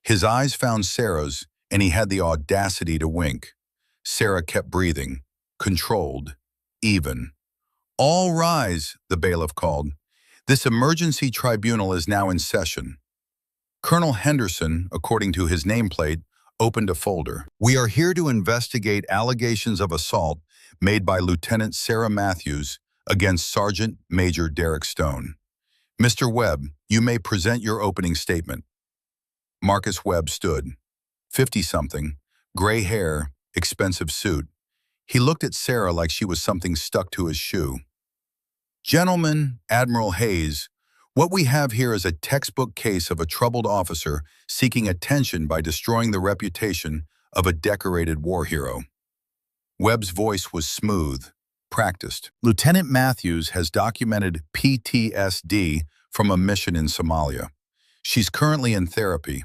His eyes found Sarah's, and he had the audacity to wink. Sarah kept breathing, controlled, even. All rise, the bailiff called. This emergency tribunal is now in session. Colonel Henderson, according to his nameplate, opened a folder. We are here to investigate allegations of assault made by Lieutenant Sarah Matthews against Sergeant Major Derek Stone. Mr. Webb, you may present your opening statement. Marcus Webb stood, 50-something, gray hair, expensive suit. He looked at Sarah like she was something stuck to his shoe. Gentlemen, Admiral Hayes, what we have here is a textbook case of a troubled officer seeking attention by destroying the reputation of a decorated war hero. Webb's voice was smooth, practiced. Lieutenant Matthews has documented PTSD from a mission in Somalia. She's currently in therapy.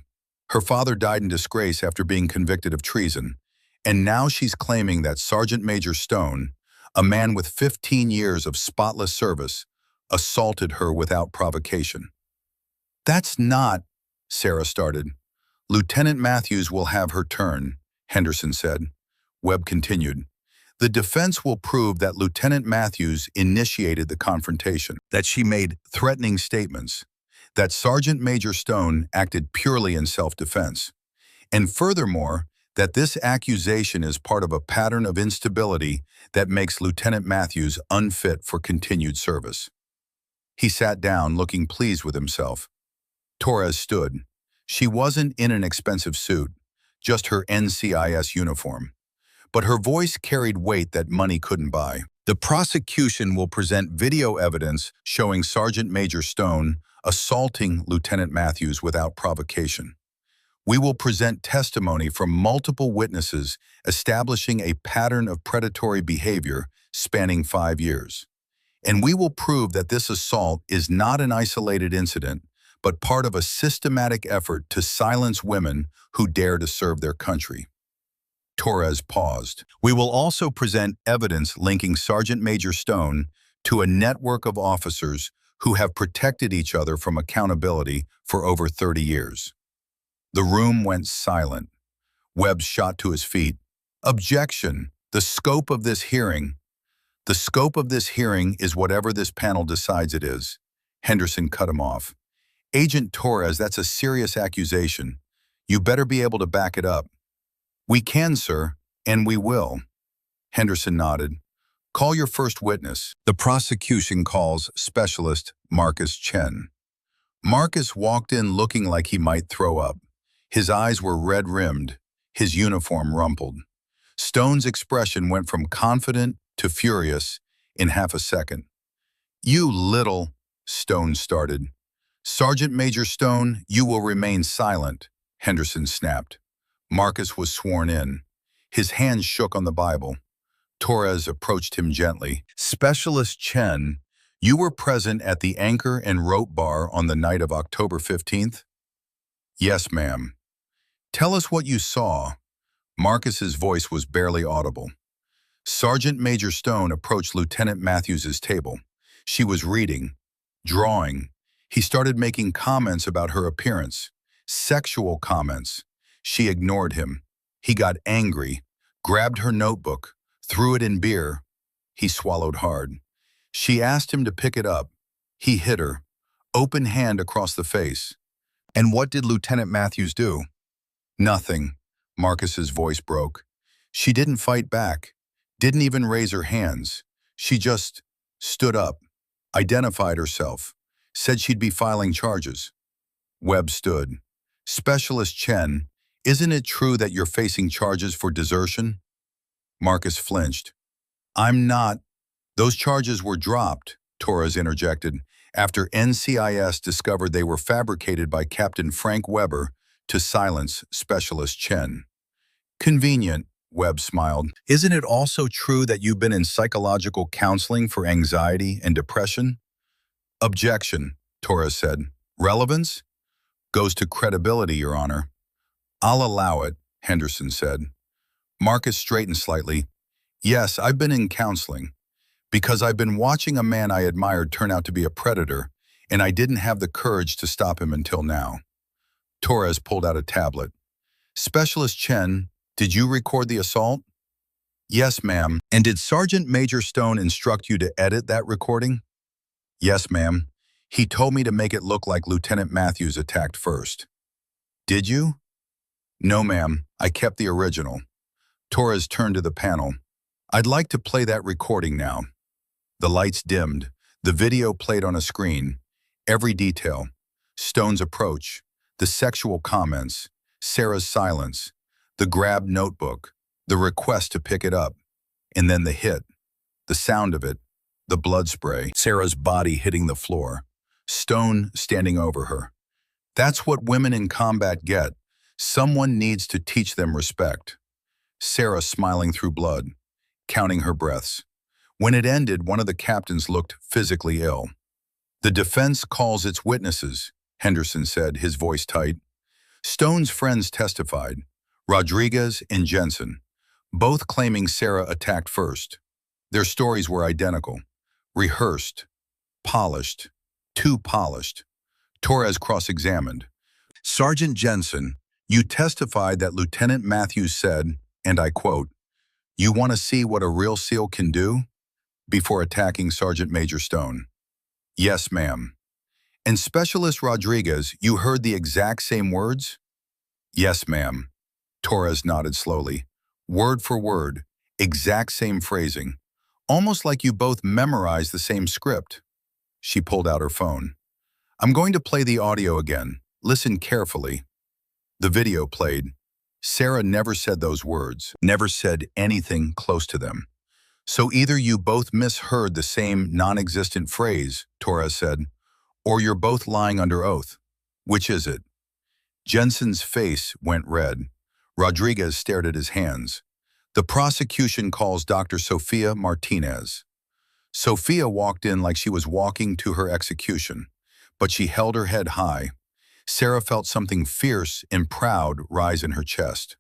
Her father died in disgrace after being convicted of treason, and now she's claiming that Sergeant Major Stone, a man with 15 years of spotless service, assaulted her without provocation. That's not, Sarah started. Lieutenant Matthews will have her turn, Henderson said. Webb continued. The defense will prove that Lieutenant Matthews initiated the confrontation, that she made threatening statements, that Sergeant Major Stone acted purely in self-defense, and furthermore, that this accusation is part of a pattern of instability that makes Lieutenant Matthews unfit for continued service. He sat down, looking pleased with himself. Torres stood. She wasn't in an expensive suit, just her NCIS uniform. But her voice carried weight that money couldn't buy. The prosecution will present video evidence showing Sergeant Major Stone assaulting Lieutenant Matthews without provocation. We will present testimony from multiple witnesses establishing a pattern of predatory behavior spanning 5 years. And we will prove that this assault is not an isolated incident, but part of a systematic effort to silence women who dare to serve their country. Torres paused. We will also present evidence linking Sergeant Major Stone to a network of officers who have protected each other from accountability for over 30 years. The room went silent. Webb shot to his feet. Objection. The scope of this hearing. The scope of this hearing is whatever this panel decides it is. Henderson cut him off. Agent Torres, that's a serious accusation. You better be able to back it up. We can, sir, and we will. Henderson nodded. Call your first witness. The prosecution calls Specialist Marcus Chen. Marcus walked in looking like he might throw up. His eyes were red-rimmed, his uniform rumpled. Stone's expression went from confident to furious in half a second. You little, Stone started. Sergeant Major Stone, you will remain silent, Henderson snapped. Marcus was sworn in. His hands shook on the Bible. Torres approached him gently. Specialist Chen, you were present at the Anchor and Rope Bar on the night of October 15th? Yes, ma'am. Tell us what you saw. Marcus's voice was barely audible. Sergeant Major Stone approached Lieutenant Matthews's table. She was reading, drawing. He started making comments about her appearance, sexual comments. She ignored him. He got angry, grabbed her notebook, threw it in beer. He swallowed hard. She asked him to pick it up. He hit her, open hand across the face. And what did Lieutenant Matthews do? Nothing. Marcus's voice broke. She didn't fight back, didn't even raise her hands. She just stood up, identified herself, said she'd be filing charges. Webb stood. Specialist Chen, isn't it true that you're facing charges for desertion? Marcus flinched. I'm not. Those charges were dropped, Torres interjected, after NCIS discovered they were fabricated by Captain Frank Weber to silence Specialist Chen. Convenient, Webb smiled. Isn't it also true that you've been in psychological counseling for anxiety and depression? Objection, Torres said. Relevance? Goes to credibility, Your Honor. I'll allow it, Henderson said. Marcus straightened slightly. Yes, I've been in counseling. Because I've been watching a man I admired turn out to be a predator, and I didn't have the courage to stop him until now. Torres pulled out a tablet. Specialist Chen, did you record the assault? Yes, ma'am. And did Sergeant Major Stone instruct you to edit that recording? Yes, ma'am. He told me to make it look like Lieutenant Matthews attacked first. Did you? No, ma'am. I kept the original. Torres turned to the panel. I'd like to play that recording now. The lights dimmed. The video played on a screen. Every detail. Stone's approach. The sexual comments. Sarah's silence. The grabbed notebook. The request to pick it up. And then the hit. The sound of it. The blood spray. Sarah's body hitting the floor. Stone standing over her. That's what women in combat get. Someone needs to teach them respect. Sarah smiling through blood, counting her breaths. When it ended, one of the captains looked physically ill. The defense calls its witnesses, Henderson said, his voice tight. Stone's friends testified, Rodriguez and Jensen, both claiming Sarah attacked first. Their stories were identical, rehearsed, polished, too polished. Torres cross-examined. Sergeant Jensen, you testified that Lieutenant Matthews said, and I quote, "You want to see what a real SEAL can do?" before attacking Sergeant Major Stone. Yes, ma'am. And Specialist Rodriguez, you heard the exact same words? Yes, ma'am. Torres nodded slowly. Word for word, exact same phrasing. Almost like you both memorized the same script. She pulled out her phone. I'm going to play the audio again. Listen carefully. The video played. Sarah never said those words, never said anything close to them. So either you both misheard the same non-existent phrase, Torres said, or you're both lying under oath. Which is it? Jensen's face went red. Rodriguez stared at his hands. The prosecution calls Dr. Sofia Martinez. Sofia walked in like she was walking to her execution, but she held her head high. Sarah felt something fierce and proud rise in her chest.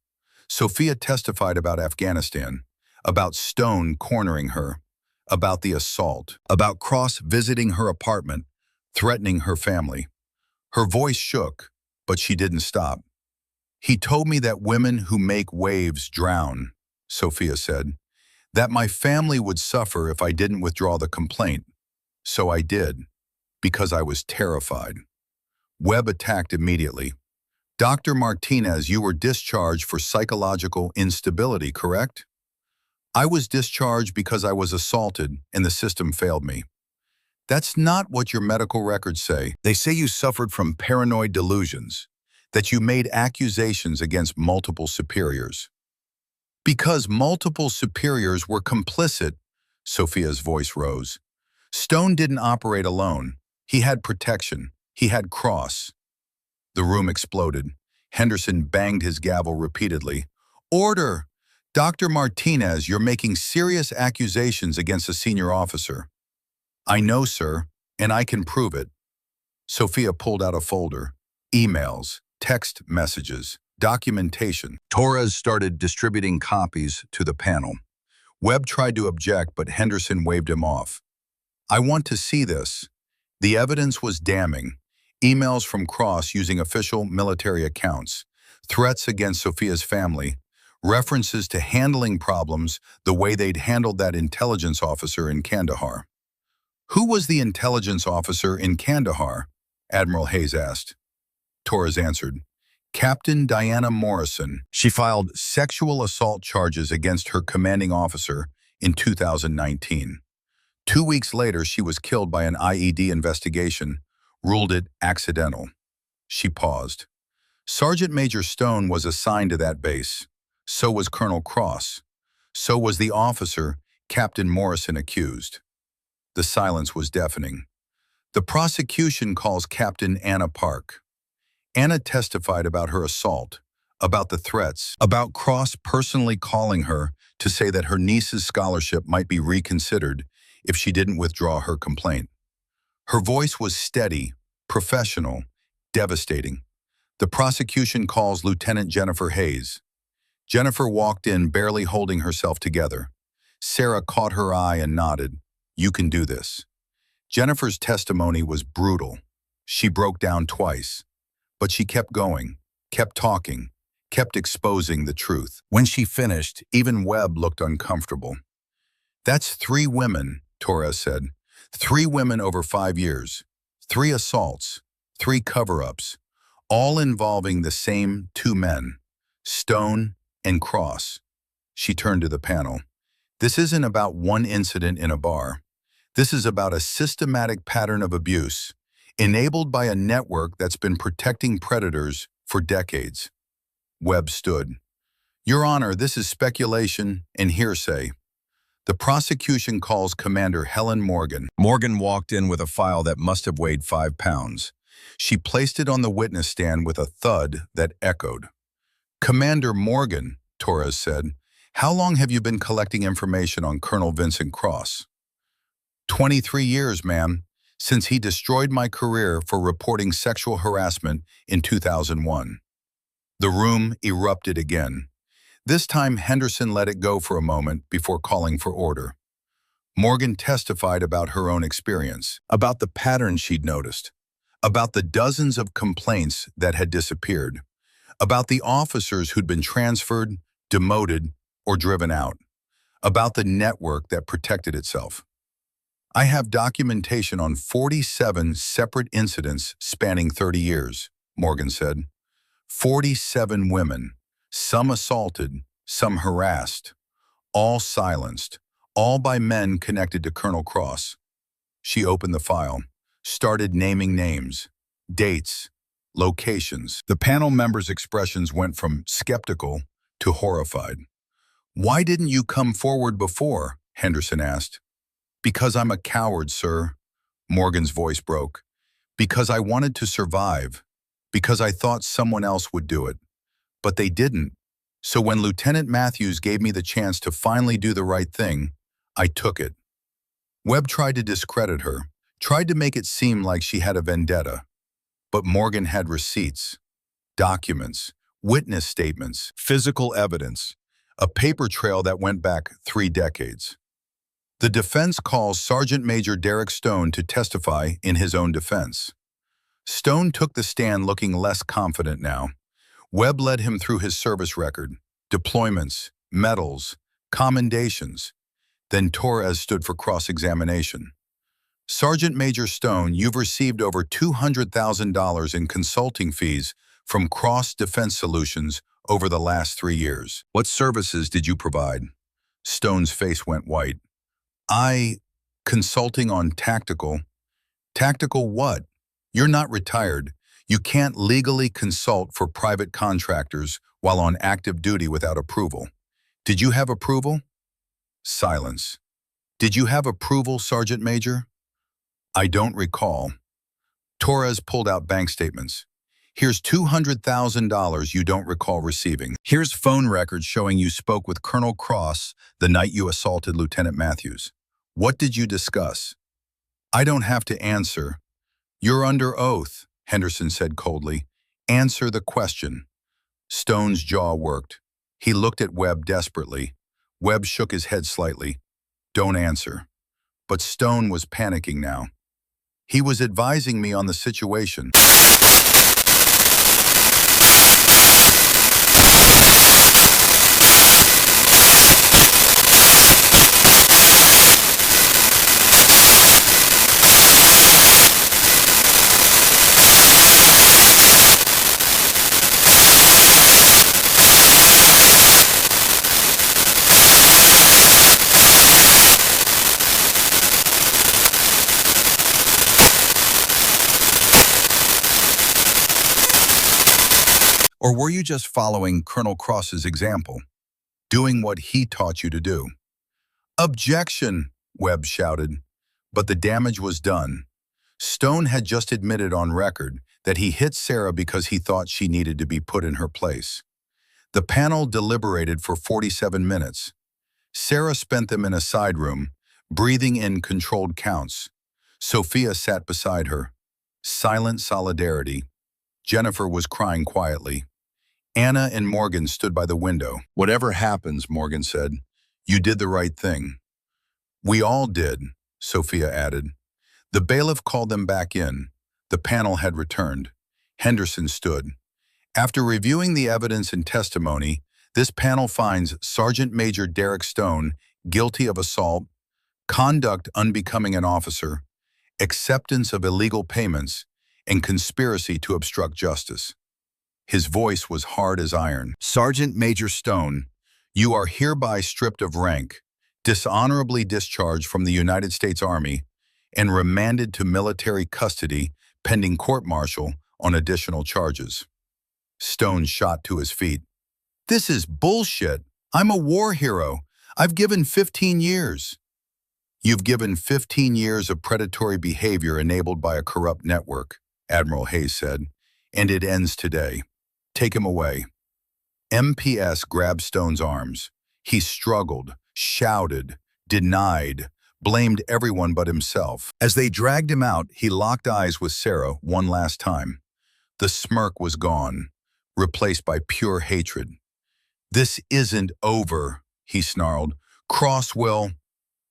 Sofia testified about Afghanistan, about Stone cornering her, about the assault, about Cross visiting her apartment, threatening her family. Her voice shook, but she didn't stop. He told me that women who make waves drown, Sofia said, that my family would suffer if I didn't withdraw the complaint. So I did, because I was terrified. Webb attacked immediately. Dr. Martinez, you were discharged for psychological instability, correct? I was discharged because I was assaulted and the system failed me. That's not what your medical records say. They say you suffered from paranoid delusions, that you made accusations against multiple superiors. Because multiple superiors were complicit, Sofia's voice rose. Stone didn't operate alone. He had protection. He had Cross. The room exploded. Henderson banged his gavel repeatedly. Order! Dr. Martinez, you're making serious accusations against a senior officer. I know, sir, and I can prove it. Sofia pulled out a folder. Emails, text messages, documentation. Torres started distributing copies to the panel. Webb tried to object, but Henderson waved him off. I want to see this. The evidence was damning. Emails from Cross using official military accounts, threats against Sofia's family, references to handling problems the way they'd handled that intelligence officer in Kandahar. Who was the intelligence officer in Kandahar? Admiral Hayes asked. Torres answered, Captain Diana Morrison. She filed sexual assault charges against her commanding officer in 2019. 2 weeks later, she was killed by an IED investigation, ruled it accidental. She paused. Sergeant Major Stone was assigned to that base. So was Colonel Cross. So was the officer Captain Morrison accused. The silence was deafening. The prosecution calls Captain Anna Park. Anna testified about her assault, about the threats, about Cross personally calling her to say that her niece's scholarship might be reconsidered if she didn't withdraw her complaint. Her voice was steady, professional, devastating. The prosecution calls Lieutenant Jennifer Hayes. Jennifer walked in barely holding herself together. Sarah caught her eye and nodded. You can do this. Jennifer's testimony was brutal. She broke down twice. But she kept going, kept talking, kept exposing the truth. When she finished, even Webb looked uncomfortable. That's 3 women, Torres said. 3 women over 5 years. 3 assaults, 3 cover-ups, all involving the same 2 men, Stone and Cross. She turned to the panel. This isn't about one incident in a bar. This is about a systematic pattern of abuse, enabled by a network that's been protecting predators for decades. Webb stood. Your Honor, this is speculation and hearsay. The prosecution calls Commander Helen Morgan. Morgan walked in with a file that must have weighed 5 pounds. She placed it on the witness stand with a thud that echoed. Commander Morgan, Torres said, how long have you been collecting information on Colonel Vincent Cross? 23 years, ma'am, since he destroyed my career for reporting sexual harassment in 2001. The room erupted again. This time, Henderson let it go for a moment before calling for order. Morgan testified about her own experience, about the patterns she'd noticed, about the dozens of complaints that had disappeared, about the officers who'd been transferred, demoted, or driven out, about the network that protected itself. I have documentation on 47 separate incidents spanning 30 years, Morgan said. 47 women, some assaulted, some harassed, all silenced, all by men connected to Colonel Cross. She opened the file, started naming names, dates, locations. The panel members' expressions went from skeptical to horrified. "Why didn't you come forward before?" Henderson asked. "Because I'm a coward, sir." Morgan's voice broke. "Because I wanted to survive. Because I thought someone else would do it. But they didn't. So when Lieutenant Matthews gave me the chance to finally do the right thing, I took it." Webb tried to discredit her, tried to make it seem like she had a vendetta. But Morgan had receipts, documents, witness statements, physical evidence, a paper trail that went back 3 decades. The defense calls Sergeant Major Derek Stone to testify in his own defense. Stone took the stand looking less confident now. Webb led him through his service record, deployments, medals, commendations. Then Torres stood for cross-examination. "Sergeant Major Stone, you've received over $200,000 in consulting fees from Cross Defense Solutions over the last 3 years. What services did you provide?" Stone's face went white. Consulting on tactical." "Tactical what? You're not retired. You can't legally consult for private contractors while on active duty without approval. Did you have approval?" Silence. "Did you have approval, Sergeant Major?" "I don't recall." Torres pulled out bank statements. "Here's $200,000 you don't recall receiving. Here's phone records showing you spoke with Colonel Cross the night you assaulted Lieutenant Matthews. What did you discuss?" "I don't have to answer." "You're under oath," Henderson said coldly. "Answer the question." Stone's jaw worked. He looked at Webb desperately. Webb shook his head slightly. "Don't answer." But Stone was panicking now. "He was advising me on the situation." Or were you just following Colonel Cross's example, doing what he taught you to do? "Objection," Webb shouted. But the damage was done. Stone had just admitted on record that he hit Sarah because he thought she needed to be put in her place. The panel deliberated for 47 minutes. Sarah spent them in a side room, breathing in controlled counts. Sophia sat beside her. Silent solidarity. Jennifer was crying quietly. Anna and Morgan stood by the window. "Whatever happens," Morgan said, "you did the right thing." "We all did," Sophia added. The bailiff called them back in. The panel had returned. Henderson stood. "After reviewing the evidence and testimony, this panel finds Sergeant Major Derek Stone guilty of assault, conduct unbecoming an officer, acceptance of illegal payments, and conspiracy to obstruct justice." His voice was hard as iron. "Sergeant Major Stone, you are hereby stripped of rank, dishonorably discharged from the United States Army, and remanded to military custody pending court-martial on additional charges." Stone shot to his feet. "This is bullshit. I'm a war hero. I've given 15 years. "You've given 15 years of predatory behavior enabled by a corrupt network," Admiral Hayes said, "and it ends today. Take him away." MPS grabbed Stone's arms. He struggled, shouted, denied, blamed everyone but himself. As they dragged him out, he locked eyes with Sarah one last time. The smirk was gone, replaced by pure hatred. "This isn't over," he snarled. "Cross will—"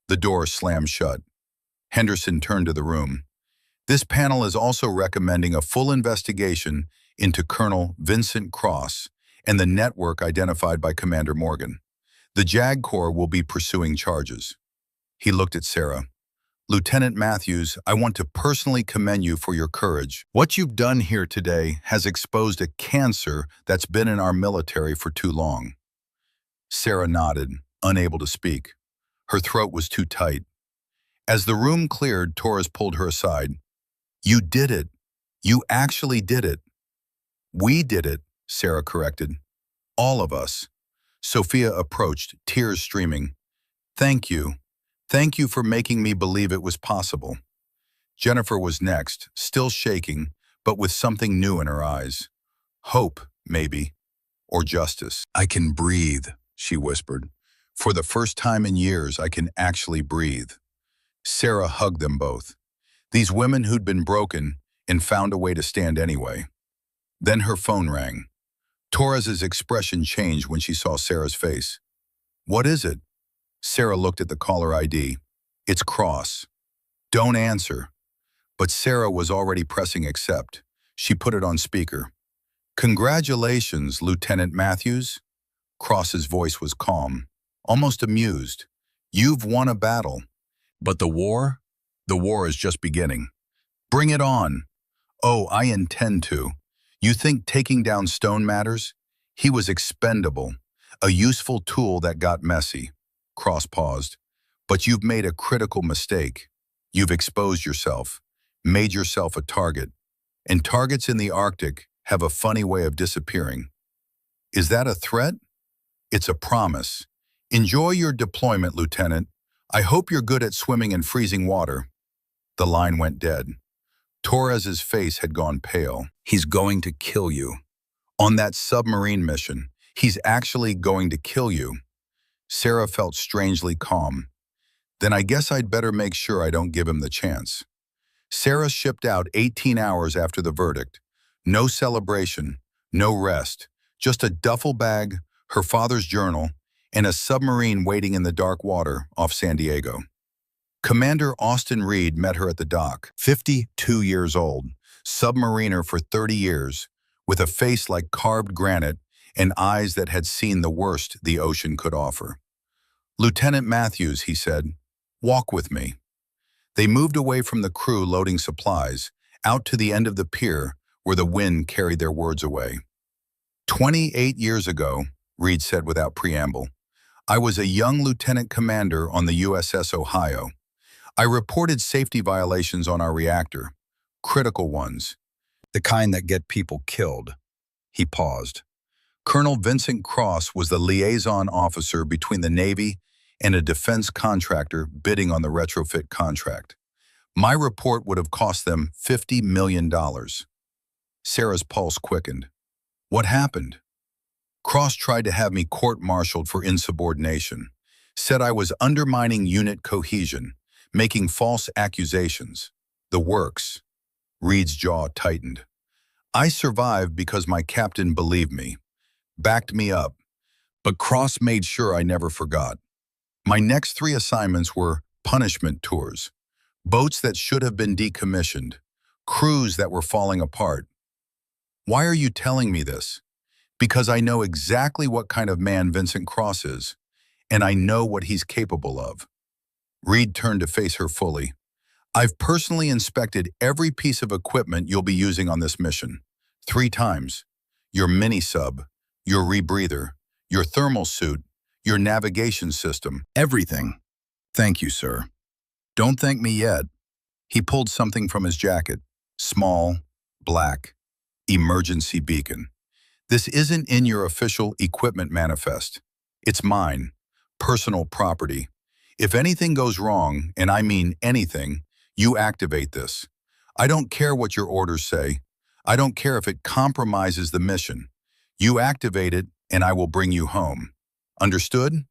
The door slammed shut. Henderson turned to the room. "This panel is also recommending a full investigation into Colonel Vincent Cross and the network identified by Commander Morgan. The JAG Corps will be pursuing charges." He looked at Sarah. "Lieutenant Matthews, I want to personally commend you for your courage. What you've done here today has exposed a cancer that's been in our military for too long." Sarah nodded, unable to speak. Her throat was too tight. As the room cleared, Torres pulled her aside. "You did it. You actually did it." "We did it," Sarah corrected. "All of us." Sophia approached, tears streaming. "Thank you. Thank you for making me believe it was possible." Jennifer was next, still shaking, but with something new in her eyes. Hope, maybe, or justice. "I can breathe," she whispered. "For the first time in years, I can actually breathe." Sarah hugged them both. These women who'd been broken and found a way to stand anyway. Then her phone rang. Torres's expression changed when she saw Sarah's face. "What is it?" Sarah looked at the caller ID. "It's Cross." "Don't answer." But Sarah was already pressing accept. She put it on speaker. "Congratulations, Lieutenant Matthews." Cross's voice was calm, almost amused. "You've won a battle. But the war? The war is just beginning. Bring it on." "Oh, I intend to. You think taking down Stone matters? He was expendable, a useful tool that got messy." Cross paused. "But you've made a critical mistake. You've exposed yourself, made yourself a target. And targets in the Arctic have a funny way of disappearing." "Is that a threat?" "It's a promise. Enjoy your deployment, Lieutenant. I hope you're good at swimming in freezing water." The line went dead. Torres's face had gone pale. "He's going to kill you. On that submarine mission, he's actually going to kill you." Sarah felt strangely calm. "Then I guess I'd better make sure I don't give him the chance." Sarah shipped out 18 hours after the verdict. No celebration, no rest, just a duffel bag, her father's journal, and a submarine waiting in the dark water off San Diego. Commander Austin Reed met her at the dock, 52 years old, submariner for 30 years, with a face like carved granite and eyes that had seen the worst the ocean could offer. "Lieutenant Matthews," he said, "walk with me." They moved away from the crew loading supplies, out to the end of the pier where the wind carried their words away. 28 years ago, Reed said without preamble, I was a young lieutenant commander on the USS Ohio. I reported safety violations on our reactor, critical ones, the kind that get people killed. He paused. Colonel Vincent Cross was the liaison officer between the Navy and a defense contractor bidding on the retrofit contract. My report would have cost them $50 million. Sarah's pulse quickened. What happened? Cross tried to have me court-martialed for insubordination, said I was undermining unit cohesion, making false accusations. The works. Reed's jaw tightened. I survived because my captain believed me, backed me up, but Cross made sure I never forgot. My next 3 assignments were punishment tours, boats that should have been decommissioned, crews that were falling apart. Why are you telling me this? Because I know exactly what kind of man Vincent Cross is, and I know what he's capable of. Reed turned to face her fully. I've personally inspected every piece of equipment you'll be using on this mission. 3 times. Your mini-sub, your rebreather, your thermal suit, your navigation system, everything. Thank you, sir. Don't thank me yet. He pulled something from his jacket. Small, black, emergency beacon. This isn't in your official equipment manifest. It's mine, personal property. If anything goes wrong, and I mean anything, you activate this. I don't care what your orders say. I don't care if it compromises the mission. You activate it, and I will bring you home. Understood?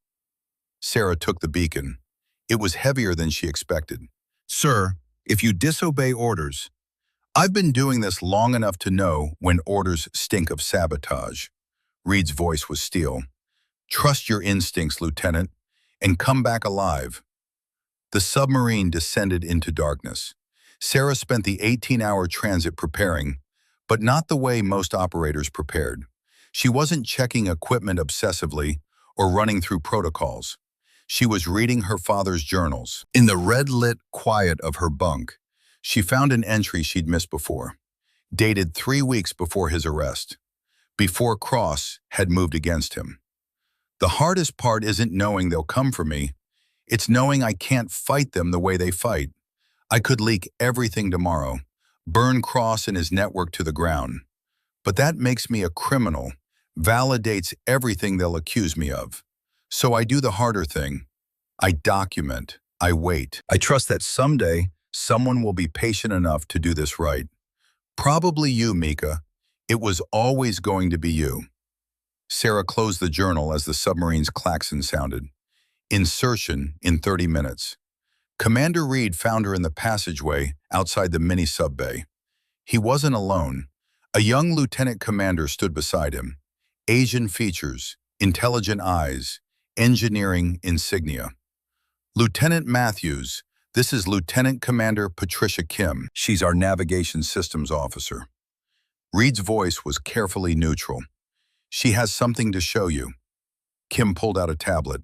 Sarah took the beacon. It was heavier than she expected. "Sir, if you disobey orders, I've been doing this long enough to know when orders stink of sabotage." Reed's voice was steel. "Trust your instincts, Lieutenant, and come back alive." The submarine descended into darkness. Sarah spent the 18-hour transit preparing, but not the way most operators prepared. She wasn't checking equipment obsessively or running through protocols. She was reading her father's journals. In the red-lit quiet of her bunk, she found an entry she'd missed before, dated 3 weeks before his arrest, before Cross had moved against him. "The hardest part isn't knowing they'll come for me. It's knowing I can't fight them the way they fight. I could leak everything tomorrow, burn Cross and his network to the ground. But that makes me a criminal, validates everything they'll accuse me of. So I do the harder thing. I document, I wait. I trust that someday someone will be patient enough to do this right. Probably you, Mika. It was always going to be you." Sarah closed the journal as the submarine's klaxon sounded. Insertion in 30 minutes. Commander Reed found her in the passageway outside the mini-sub bay. He wasn't alone. A young lieutenant commander stood beside him. Asian features, intelligent eyes, engineering insignia. "Lieutenant Matthews, this is Lieutenant Commander Patricia Kim. She's our navigation systems officer." Reed's voice was carefully neutral. "She has something to show you." Kim pulled out a tablet.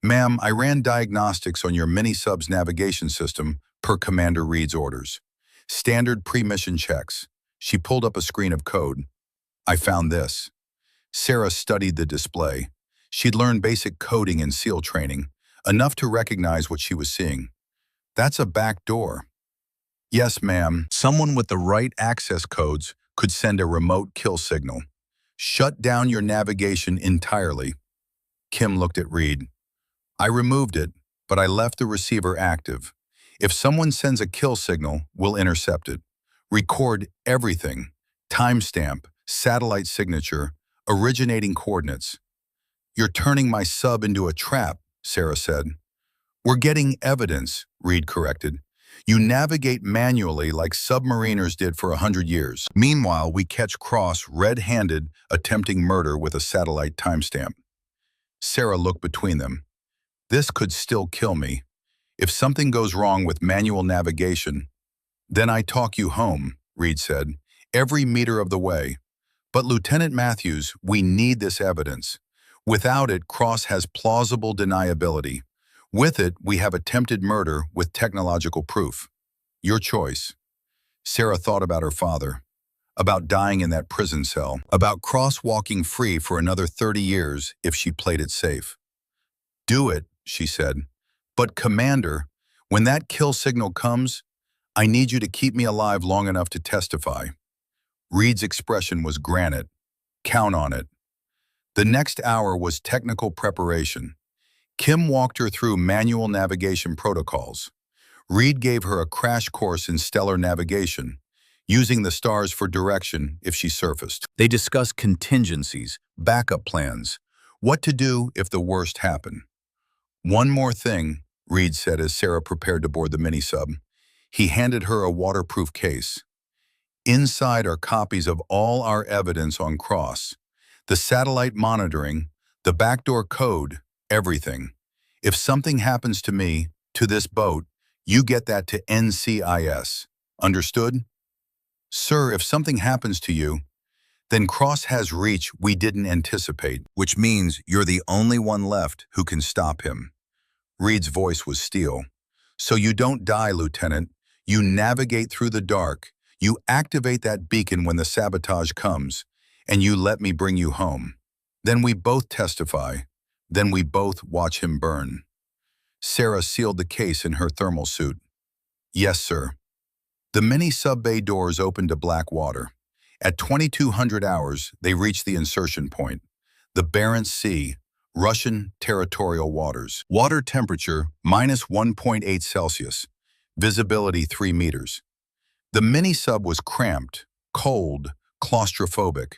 "Ma'am, I ran diagnostics on your mini-sub's navigation system per Commander Reed's orders. Standard pre-mission checks." She pulled up a screen of code. "I found this." Sarah studied the display. She'd learned basic coding in SEAL training, enough to recognize what she was seeing. "That's a back door." "Yes, ma'am. Someone with the right access codes could send a remote kill signal. Shut down your navigation entirely." Kim looked at Reed. "I removed it, but I left the receiver active. If someone sends a kill signal, we'll intercept it. Record everything. Timestamp, satellite signature, originating coordinates." "You're turning my sub into a trap," Sarah said. "We're getting evidence," Reed corrected. "You navigate manually like submariners did for 100 years. Meanwhile, we catch Cross red-handed attempting murder with a satellite timestamp." Sarah looked between them. "This could still kill me. If something goes wrong with manual navigation, then I talk you home," Reed said, "every meter of the way. But Lieutenant Matthews, we need this evidence. Without it, Cross has plausible deniability. With it, we have attempted murder with technological proof. Your choice." Sarah thought about her father, about dying in that prison cell, about Cross walking free for another 30 years if she played it safe. "Do it," she said. "But Commander, when that kill signal comes, I need you to keep me alive long enough to testify." Reed's expression was granite. "Count on it." The next hour was technical preparation. Kim walked her through manual navigation protocols. Reed gave her a crash course in stellar navigation, using the stars for direction if she surfaced. They discussed contingencies, backup plans, what to do if the worst happened. "One more thing," Reed said as Sarah prepared to board the mini-sub. He handed her a waterproof case. "Inside are copies of all our evidence on Cross. The satellite monitoring, the backdoor code, everything. If something happens to me, to this boat, you get that to NCIS. Understood?" "Sir, if something happens to you, then Cross has reach we didn't anticipate, which means you're the only one left who can stop him." Reed's voice was steel. "So you don't die, Lieutenant. You navigate through the dark. You activate that beacon when the sabotage comes, and you let me bring you home. Then we both testify. Then we both watch him burn." Sarah sealed the case in her thermal suit. "Yes, sir." The mini sub-bay doors opened to black water. At 2200 hours, they reached the insertion point, the Barents Sea, Russian territorial waters. Water temperature minus 1.8 Celsius. Visibility 3 meters. The mini-sub was cramped, cold, claustrophobic.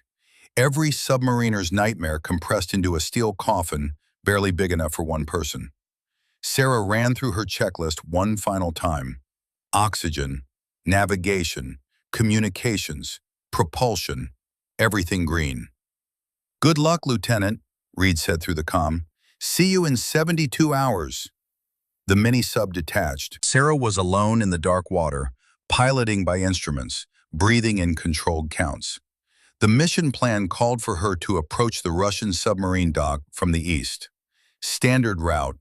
Every submariner's nightmare compressed into a steel coffin barely big enough for one person. Sarah ran through her checklist one final time. Oxygen, navigation, communications, propulsion, everything green. "Good luck, Lieutenant," Reed said through the comm. "See you in 72 hours." The mini-sub detached. Sarah was alone in the dark water, piloting by instruments, breathing in controlled counts. The mission plan called for her to approach the Russian submarine dock from the east. Standard route,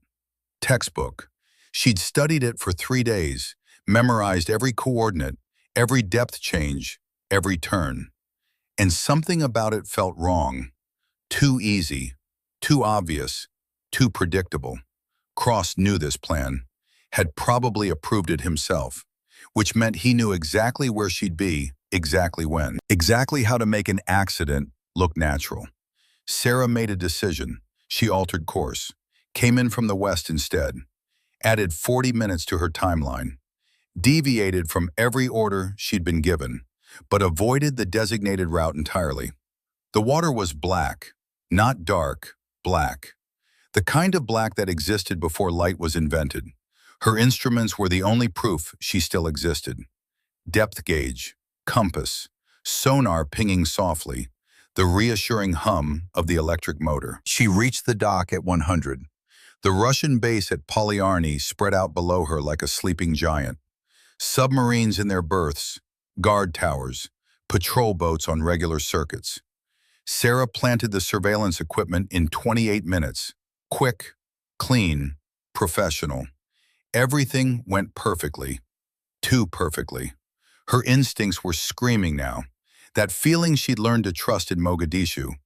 textbook. She'd studied it for 3 days, memorized every coordinate, every depth change, every turn. And something about it felt wrong. Too easy, too obvious, too predictable. Cross knew this plan, had probably approved it himself, which meant he knew exactly where she'd be, exactly when, exactly how to make an accident look natural. Sarah made a decision. She altered course, came in from the west instead, added 40 minutes to her timeline, deviated from every order she'd been given, but avoided the designated route entirely. The water was black, not dark, black. The kind of black that existed before light was invented. Her instruments were the only proof she still existed. Depth gauge, compass, sonar pinging softly, the reassuring hum of the electric motor. She reached the dock at 100. The Russian base at Polyarny spread out below her like a sleeping giant. Submarines in their berths, guard towers, patrol boats on regular circuits. Sarah planted the surveillance equipment in 28 minutes. Quick, clean, professional. Everything went perfectly. Too perfectly. Her instincts were screaming now. That feeling she'd learned to trust in Mogadishu.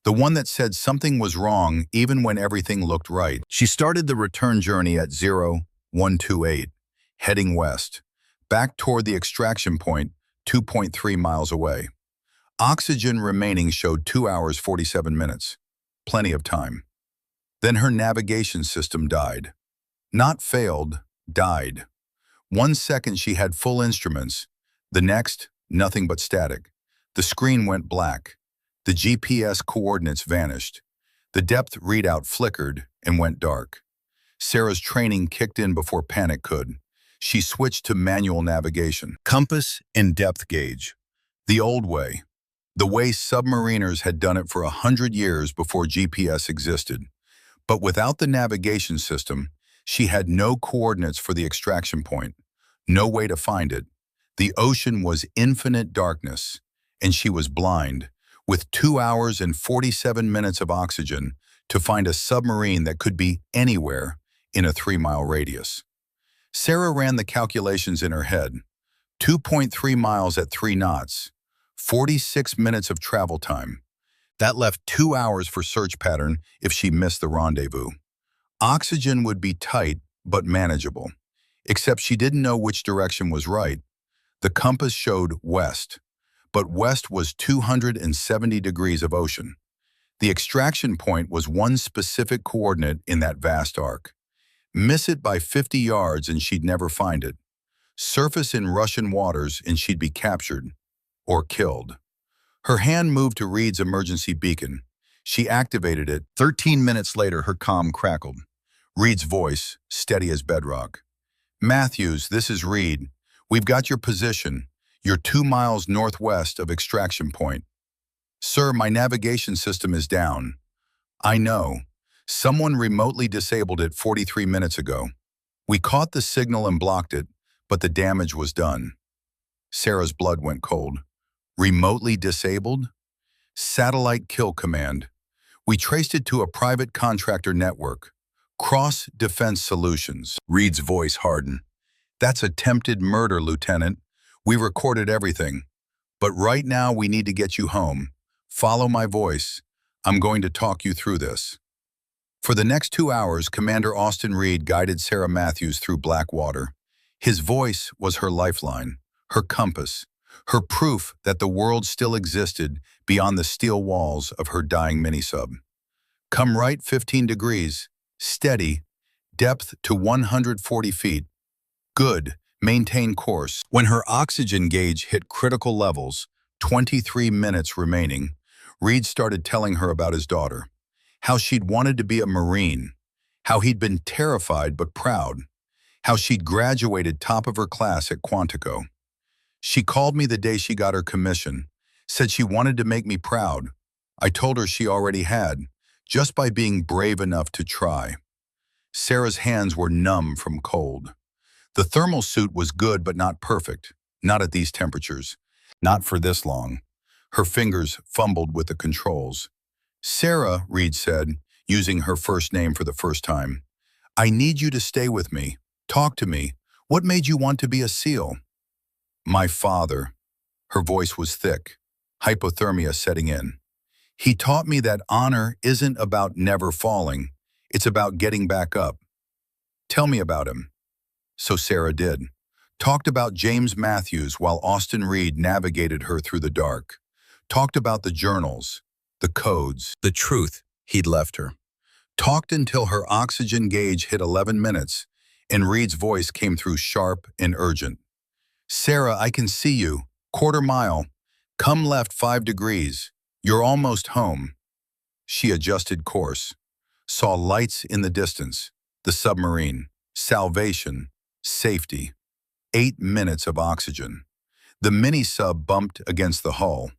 The one that said something was wrong even when everything looked right. She started the return journey at 0128, heading west, back toward the extraction point 2.3 miles away. Oxygen remaining showed 2 hours 47 minutes. Plenty of time. Then her navigation system died. Not failed, died. 1 second she had full instruments. The next, nothing but static. The screen went black. The GPS coordinates vanished. The depth readout flickered and went dark. Sarah's training kicked in before panic could. She switched to manual navigation. Compass and depth gauge. The old way. The way submariners had done it for 100 years before GPS existed. But without the navigation system, she had no coordinates for the extraction point, no way to find it. The ocean was infinite darkness, and she was blind, with 2 hours and 47 minutes of oxygen to find a submarine that could be anywhere in a 3-mile radius. Sarah ran the calculations in her head. 2.3 miles at 3 knots, 46 minutes of travel time. That left 2 hours for search pattern if she missed the rendezvous. Oxygen would be tight, but manageable. Except she didn't know which direction was right. The compass showed west, but west was 270 degrees of ocean. The extraction point was one specific coordinate in that vast arc. Miss it by 50 yards and she'd never find it. Surface in Russian waters and she'd be captured or killed. Her hand moved to Reed's emergency beacon. She activated it. 13 minutes later, her comm crackled. Reed's voice, steady as bedrock. "Matthews, this is Reed. We've got your position. You're 2 miles northwest of extraction point." "Sir, my navigation system is down." "I know. Someone remotely disabled it 43 minutes ago. We caught the signal and blocked it, but the damage was done." Sarah's blood went cold. Remotely disabled? Satellite kill command. We traced it to a private contractor network. Cross Defense Solutions. Reed's voice hardened. "That's attempted murder, Lieutenant. We recorded everything. But right now we need to get you home. Follow my voice. I'm going to talk you through this." For the next 2 hours, Commander Austin Reed guided Sarah Matthews through black water. His voice was her lifeline, her compass, her proof that the world still existed beyond the steel walls of her dying mini-sub. "Come right 15 degrees, steady, depth to 140 feet. Good, maintain course." When her oxygen gauge hit critical levels, 23 minutes remaining, Reed started telling her about his daughter, how she'd wanted to be a Marine, how he'd been terrified but proud, how she'd graduated top of her class at Quantico. She called me the day she got her commission, said she wanted to make me proud. I told her she already had, just by being brave enough to try. Sarah's hands were numb from cold. The thermal suit was good but not perfect, not at these temperatures, not for this long. Her fingers fumbled with the controls. Sarah, Reed said, using her first name for the first time, I need you to stay with me. Talk to me. What made you want to be a SEAL? My father. Her voice was thick, hypothermia setting in. He taught me that honor isn't about never falling. It's about getting back up. Tell me about him. So Sarah did. Talked about James Matthews while Austin Reed navigated her through the dark. Talked about the journals, the codes, the truth he'd left her. Talked until her oxygen gauge hit 11 minutes, and Reed's voice came through sharp and urgent. Sarah, I can see you. Quarter mile. Come left 5 degrees. You're almost home. She adjusted course. Saw lights in the distance. The submarine. Salvation. Safety. 8 minutes of oxygen. The mini-sub bumped against the hull.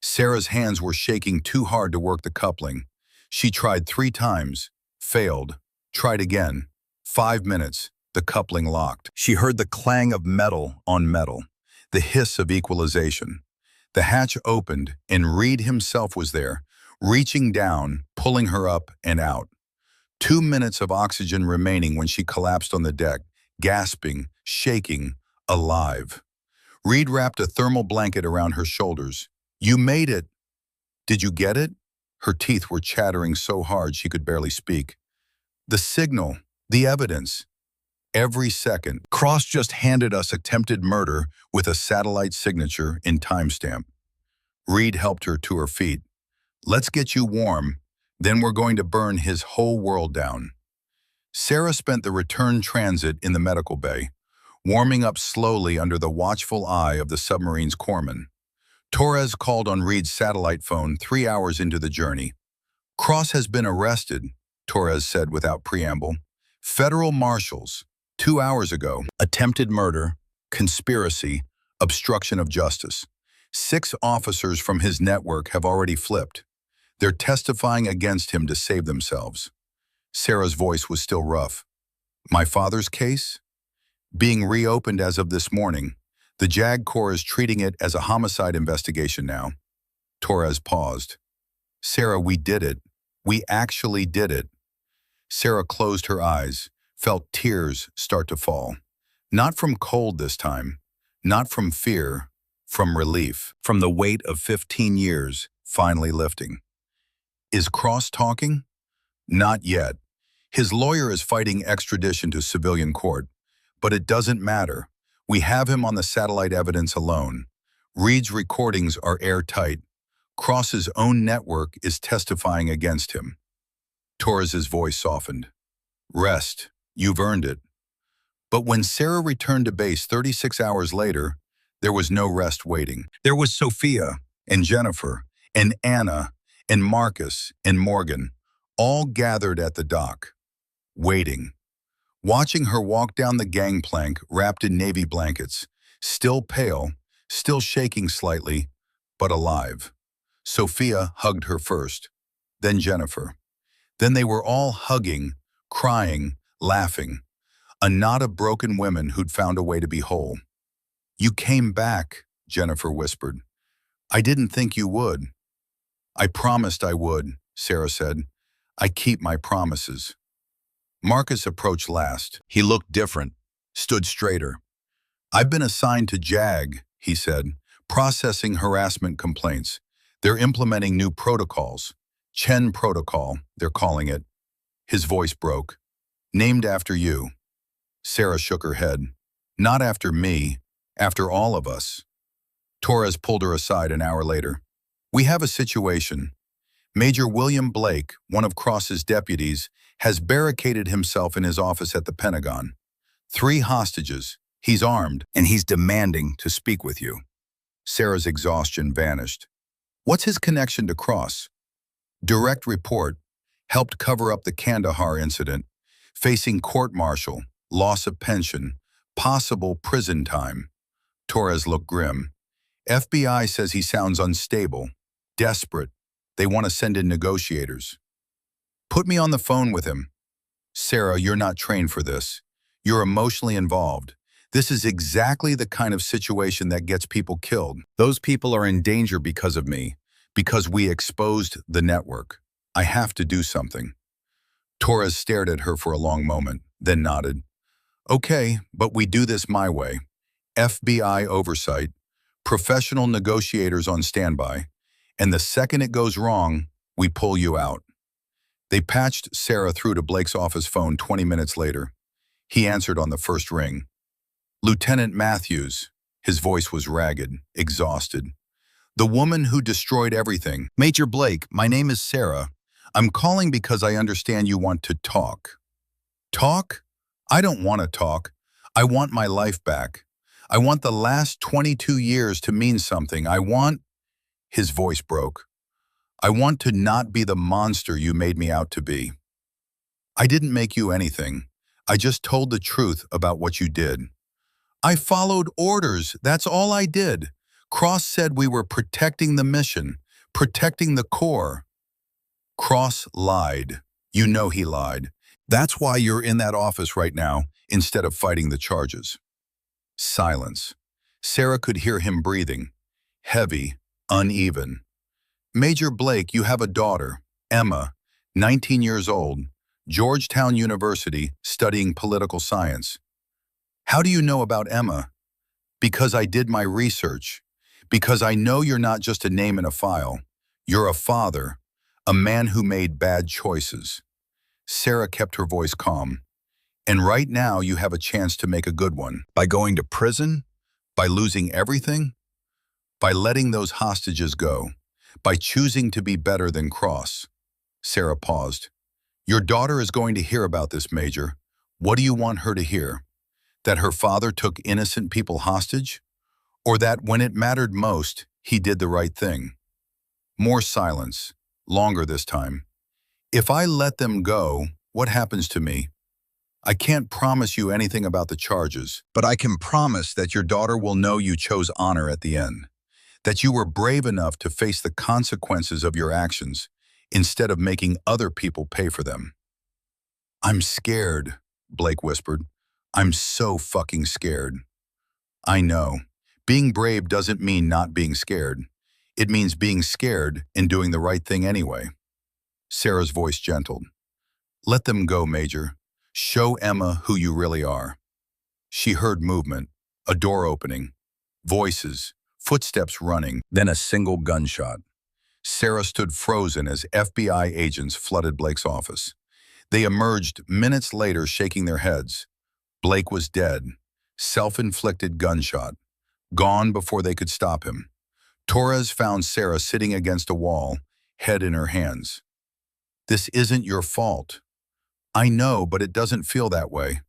Sarah's hands were shaking too hard to work the coupling. She tried 3 times. Failed. Tried again. 5 minutes. The coupling locked. She heard the clang of metal on metal, the hiss of equalization. The hatch opened, and Reed himself was there, reaching down, pulling her up and out. 2 minutes of oxygen remaining when she collapsed on the deck, gasping, shaking, alive. Reed wrapped a thermal blanket around her shoulders. You made it. Did you get it? Her teeth were chattering so hard she could barely speak. The signal, the evidence. Every second, Cross just handed us attempted murder with a satellite signature and timestamp. Reed helped her to her feet. Let's get you warm, then we're going to burn his whole world down. Sarah spent the return transit in the medical bay, warming up slowly under the watchful eye of the submarine's corpsman. Torres called on Reed's satellite phone 3 hours into the journey. Cross has been arrested, Torres said without preamble. Federal marshals. 2 hours ago, attempted murder, conspiracy, obstruction of justice. 6 officers from his network have already flipped. They're testifying against him to save themselves. Sarah's voice was still rough. My father's case? Being reopened as of this morning. The JAG Corps is treating it as a homicide investigation now. Torres paused. Sarah, we did it. We actually did it. Sarah closed her eyes, felt tears start to fall. Not from cold this time, not from fear, from relief, from the weight of 15 years finally lifting. Is Cross talking? Not yet. His lawyer is fighting extradition to civilian court, but it doesn't matter. We have him on the satellite evidence alone. Reed's recordings are airtight. Cross's own network is testifying against him. Torres's voice softened. Rest. You've earned it. But when Sarah returned to base 36 hours later, there was no rest waiting. There was Sophia and Jennifer and Anna and Marcus and Morgan, all gathered at the dock, waiting. Watching her walk down the gangplank wrapped in navy blankets, still pale, still shaking slightly, but alive. Sophia hugged her first, then Jennifer. Then they were all hugging, crying, laughing. A knot of broken women who'd found a way to be whole. You came back, Jennifer whispered. I didn't think you would. I promised I would, Sarah said. I keep my promises. Marcus approached last. He looked different, stood straighter. I've been assigned to JAG, he said, processing harassment complaints. They're implementing new protocols. Chen Protocol, they're calling it. His voice broke. Named after you. Sarah shook her head. Not after me, after all of us. Torres pulled her aside an hour later. We have a situation. Major William Blake, one of Cross's deputies, has barricaded himself in his office at the Pentagon. 3 hostages. He's armed, and he's demanding to speak with you. Sarah's exhaustion vanished. What's his connection to Cross? Direct report. Helped cover up the Kandahar incident. facing court-martial, loss of pension, possible prison time. Torres looked grim. FBI says he sounds unstable, desperate. They want to send in negotiators. Put me on the phone with him. Sarah, you're not trained for this. You're emotionally involved. This is exactly the kind of situation that gets people killed. Those people are in danger because of me, because we exposed the network. I have to do something. Torres stared at her for a long moment, then nodded. Okay, but we do this my way. FBI oversight, professional negotiators on standby, and the second it goes wrong, we pull you out. They patched Sarah through to Blake's office phone 20 minutes later. He answered on the first ring. Lieutenant Matthews. His voice was ragged, exhausted. The woman who destroyed everything. Major Blake, my name is Sarah. I'm calling because I understand you want to talk. Talk? I don't want to talk. I want my life back. I want the last 22 years to mean something. I want... His voice broke. I want to not be the monster you made me out to be. I didn't make you anything. I just told the truth about what you did. I followed orders. That's all I did. Cross said we were protecting the mission, protecting the core. Cross lied. You know he lied. That's why you're in that office right now, instead of fighting the charges. Silence. Sarah could hear him breathing. Heavy, uneven. Major Blake, you have a daughter, Emma, 19 years old, Georgetown University, studying political science. How do you know about Emma? Because I did my research. Because I know you're not just a name in a file. You're a father, a man who made bad choices. Sarah kept her voice calm. And right now you have a chance to make a good one. By going to prison? By losing everything? By letting those hostages go? By choosing to be better than Cross? Sarah paused. Your daughter is going to hear about this, Major. What do you want her to hear? That her father took innocent people hostage? Or that when it mattered most, he did the right thing? More silence, longer this time. If I let them go, what happens to me? I can't promise you anything about the charges, but I can promise that your daughter will know you chose honor at the end, that you were brave enough to face the consequences of your actions instead of making other people pay for them. I'm scared, Blake whispered. I'm so fucking scared. I know. Being brave doesn't mean not being scared. It means being scared and doing the right thing anyway. Sarah's voice gentled. Let them go, Major. Show Emma who you really are. She heard movement, a door opening, voices, footsteps running, then a single gunshot. Sarah stood frozen as FBI agents flooded Blake's office. They emerged minutes later shaking their heads. Blake was dead, self-inflicted gunshot, gone before they could stop him. Torres found Sarah sitting against a wall, head in her hands. This isn't your fault. I know, but it doesn't feel that way.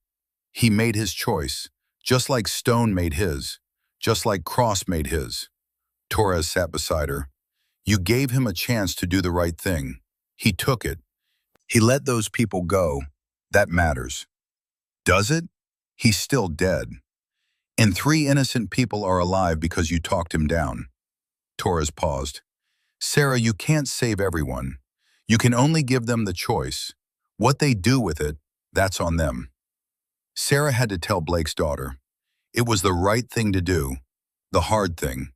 He made his choice, just like Stone made his, just like Cross made his. Torres sat beside her. You gave him a chance to do the right thing. He took it. He let those people go. That matters. Does it? He's still dead. And 3 innocent people are alive because you talked him down. Torres paused. Sarah, you can't save everyone. You can only give them the choice. What they do with it, that's on them. Sarah had to tell Blake's daughter. It was the right thing to do, the hard thing.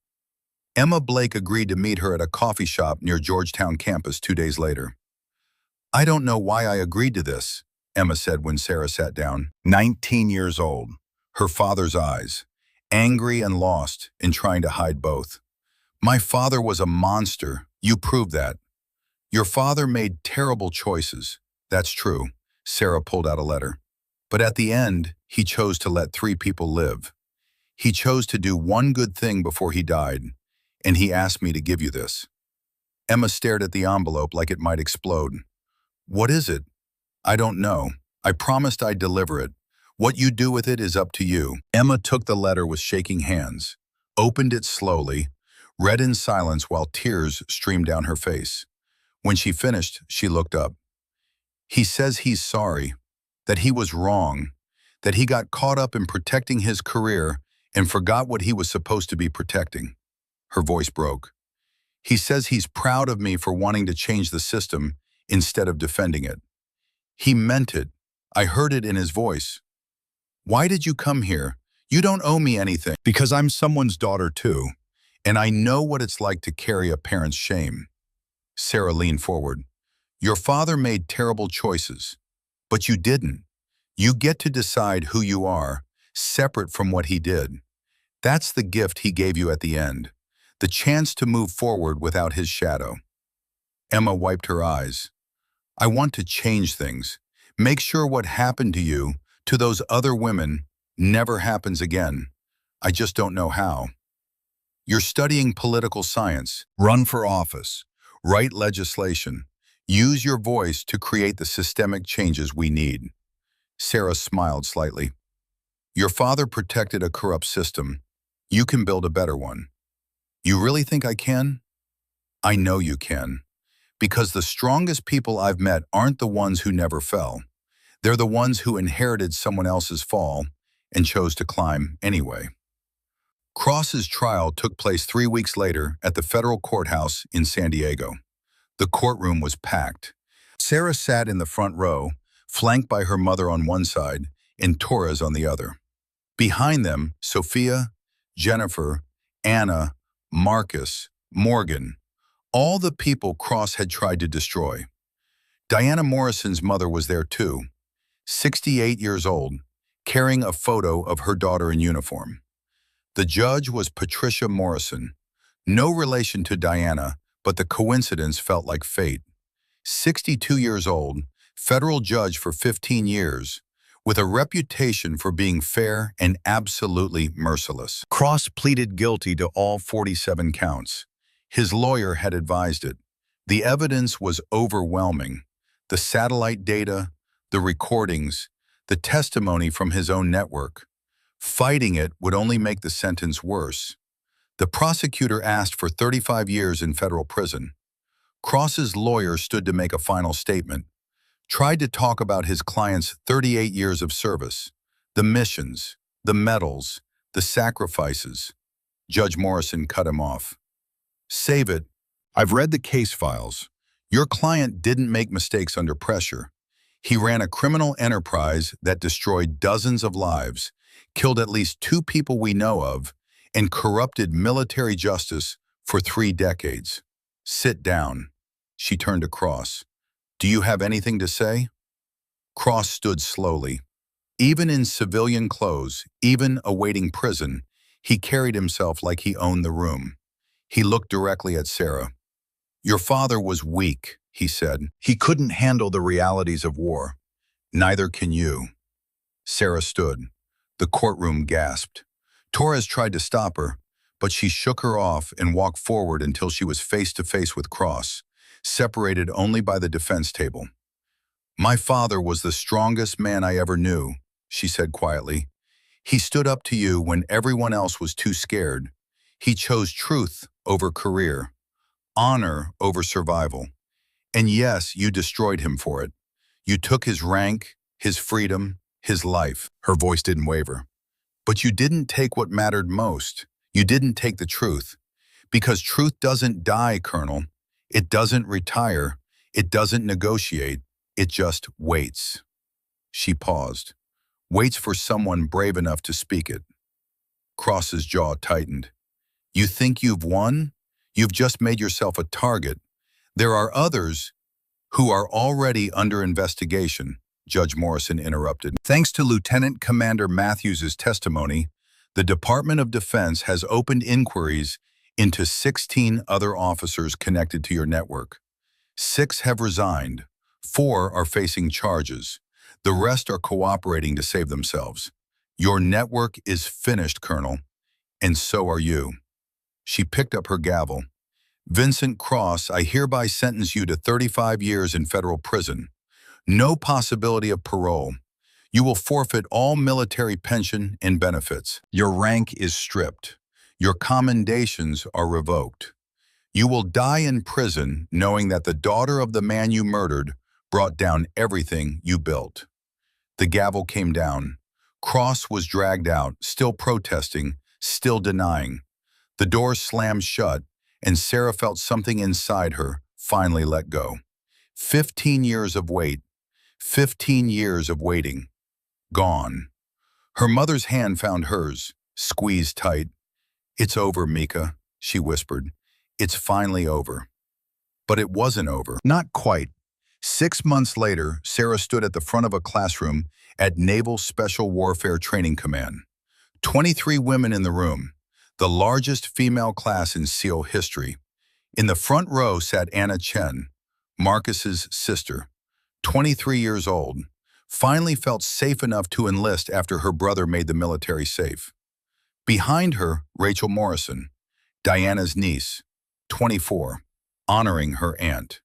Emma Blake agreed to meet her at a coffee shop near Georgetown campus 2 days later. I don't know why I agreed to this, Emma said when Sarah sat down. 19 years old, her father's eyes, angry and lost in trying to hide both. My father was a monster, you proved that. Your father made terrible choices, that's true, Sarah pulled out a letter. But at the end, he chose to let 3 people live. He chose to do one good thing before he died, and he asked me to give you this. Emma stared at the envelope like it might explode. What is it? I don't know. I promised I'd deliver it. What you do with it is up to you. Emma took the letter with shaking hands, opened it slowly, read in silence while tears streamed down her face. When she finished, she looked up. He says he's sorry. that he was wrong, that he got caught up in protecting his career and forgot what he was supposed to be protecting. Her voice broke. He says he's proud of me for wanting to change the system instead of defending it. He meant it. I heard it in his voice. Why did you come here? You don't owe me anything. Because I'm someone's daughter too, and I know what it's like to carry a parent's shame. Sarah leaned forward. Your father made terrible choices, but you didn't. You get to decide who you are, separate from what he did. That's the gift he gave you at the end, the chance to move forward without his shadow. Emma wiped her eyes. I want to change things. Make sure what happened to you, to those other women, never happens again. I just don't know how. You're studying political science. Run for office. Write legislation. Use your voice to create the systemic changes we need. Sarah smiled slightly. Your father protected a corrupt system. You can build a better one. You really think I can? I know you can. Because the strongest people I've met aren't the ones who never fell. They're the ones who inherited someone else's fall and chose to climb anyway. Cross's trial took place 3 weeks later at the federal courthouse in San Diego. The courtroom was packed. Sarah sat in the front row, flanked by her mother on one side and Torres on the other. Behind them, Sophia, Jennifer, Anna, Marcus, Morgan, all the people Cross had tried to destroy. Diana Morrison's mother was there too, 68 years old, carrying a photo of her daughter in uniform. The judge was Patricia Morrison, no relation to Diana, but the coincidence felt like fate. 62 years old, federal judge for 15 years, with a reputation for being fair and absolutely merciless. Cross pleaded guilty to all 47 counts. His lawyer had advised it. The evidence was overwhelming. The satellite data, the recordings, the testimony from his own network. Fighting it would only make the sentence worse. The prosecutor asked for 35 years in federal prison. Cross's lawyer stood to make a final statement, tried to talk about his client's 38 years of service, the missions, the medals, the sacrifices. Judge Morrison cut him off. Save it. I've read the case files. Your client didn't make mistakes under pressure. He ran a criminal enterprise that destroyed dozens of lives, killed at least 2 people we know of, and corrupted military justice for 3 decades. Sit down. She turned to Cross. Do you have anything to say? Cross stood slowly. Even in civilian clothes, even awaiting prison, he carried himself like he owned the room. He looked directly at Sarah. Your father was weak, he said. He couldn't handle the realities of war. Neither can you. Sarah stood. The courtroom gasped. Torres tried to stop her, but she shook her off and walked forward until she was face to face with Cross, separated only by the defense table. My father was the strongest man I ever knew, she said quietly. He stood up to you when everyone else was too scared. He chose truth over career, honor over survival. And yes, you destroyed him for it. You took his rank, his freedom, his life. Her voice didn't waver. But you didn't take what mattered most. You didn't take the truth. Because truth doesn't die, Colonel. It doesn't retire. It doesn't negotiate. It just waits. She paused. Waits for someone brave enough to speak it. Cross's jaw tightened. You think you've won? You've just made yourself a target. There are others who are already under investigation, Judge Morrison interrupted. Thanks to Lieutenant Commander Matthews' testimony, the Department of Defense has opened inquiries into 16 other officers connected to your network. 6 have resigned. 4 are facing charges. The rest are cooperating to save themselves. Your network is finished, Colonel, and so are you. She picked up her gavel. Vincent Cross, I hereby sentence you to 35 years in federal prison. No possibility of parole. You will forfeit all military pension and benefits. Your rank is stripped. Your commendations are revoked. You will die in prison knowing that the daughter of the man you murdered brought down everything you built. The gavel came down. Cross was dragged out, still protesting, still denying. The door slammed shut, and Sarah felt something inside her finally let go. 15 years of wait. 15 years of waiting. Gone. Her mother's hand found hers, squeezed tight. "It's over, Mika," she whispered. "It's finally over." But it wasn't over. Not quite. 6 months later, Sarah stood at the front of a classroom at Naval Special Warfare Training Command. 23 women in the room, the largest female class in SEAL history. In the front row sat Anna Chen, Marcus's sister, 23 years old, finally felt safe enough to enlist after her brother made the military safe. Behind her, Rachel Morrison, Diana's niece, 24, honoring her aunt.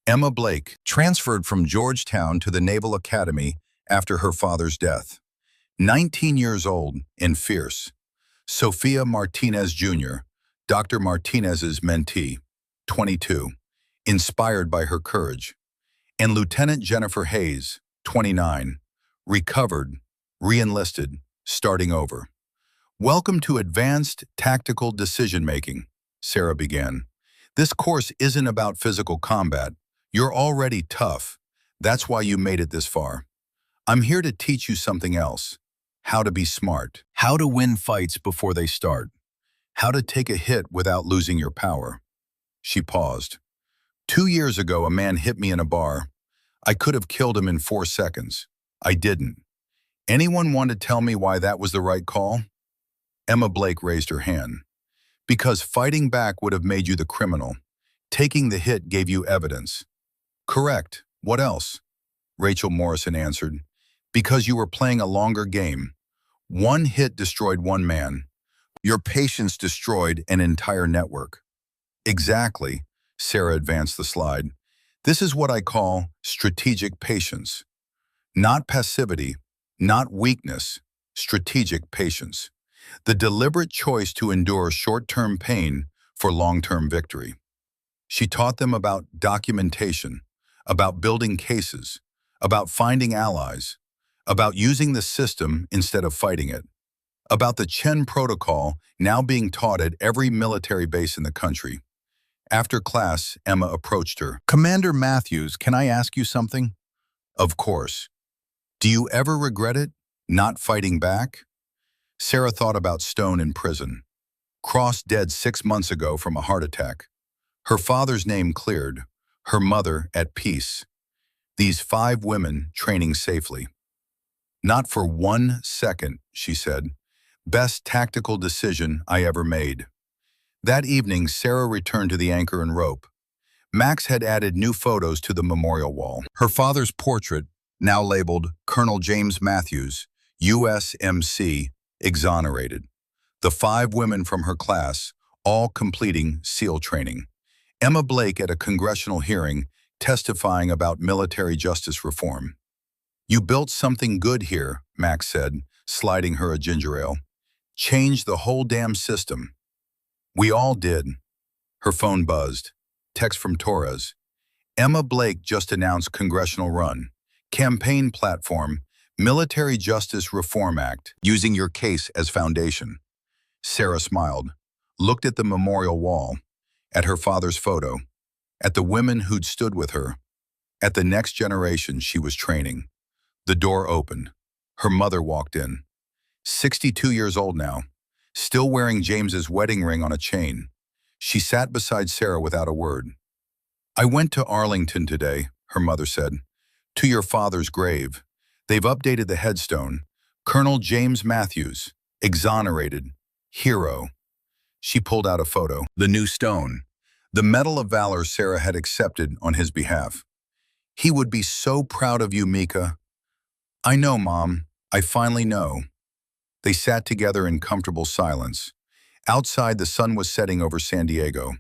Emma Blake, transferred from Georgetown to the Naval Academy after her father's death. 19 years old and fierce. Sophia Martinez Jr., Dr. Martinez's mentee, 22, inspired by her courage. And Lieutenant Jennifer Hayes, 29, recovered, re-enlisted, starting over. "Welcome to Advanced Tactical Decision-Making," Sarah began. "This course isn't about physical combat. You're already tough. That's why you made it this far. I'm here to teach you something else. How to be smart. How to win fights before they start. How to take a hit without losing your power." She paused. 2 years ago, a man hit me in a bar. I could have killed him in 4 seconds. I didn't. Anyone want to tell me why that was the right call? Emma Blake raised her hand. "Because fighting back would have made you the criminal. Taking the hit gave you evidence." "Correct. What else?" Rachel Morrison answered. "Because you were playing a longer game. One hit destroyed one man. Your patience destroyed an entire network." "Exactly." Sarah advanced the slide. "This is what I call strategic patience. Not passivity, not weakness, strategic patience. The deliberate choice to endure short-term pain for long-term victory." She taught them about documentation, about building cases, about finding allies, about using the system instead of fighting it, about the Chen Protocol now being taught at every military base in the country. After class, Emma approached her. "Commander Matthews, can I ask you something?" "Of course." "Do you ever regret it, not fighting back?" Sarah thought about Stone in prison. Cross dead 6 months ago from a heart attack. Her father's name cleared, her mother at peace. These 5 women training safely. "Not for 1 second," she said. "Best tactical decision I ever made." That evening, Sarah returned to the anchor and rope. Max had added new photos to the memorial wall. Her father's portrait, now labeled Colonel James Matthews, USMC, exonerated. The 5 women from her class, all completing SEAL training. Emma Blake at a congressional hearing testifying about military justice reform. "You built something good here," Max said, sliding her a ginger ale. "Changed the whole damn system." "We all did." Her phone buzzed. Text from Torres. "Emma Blake just announced congressional run. Campaign platform, Military Justice Reform Act, using your case as foundation." Sarah smiled, looked at the memorial wall, at her father's photo, at the women who'd stood with her, at the next generation she was training. The door opened. Her mother walked in. 62 years old now, still wearing James's wedding ring on a chain. She sat beside Sarah without a word. "I went to Arlington today," her mother said, "to your father's grave. They've updated the headstone. Colonel James Matthews, exonerated, hero." She pulled out a photo. The new stone. The Medal of Valor Sarah had accepted on his behalf. "He would be so proud of you, Mika." "I know, Mom. I finally know." They sat together in comfortable silence. Outside, the sun was setting over San Diego.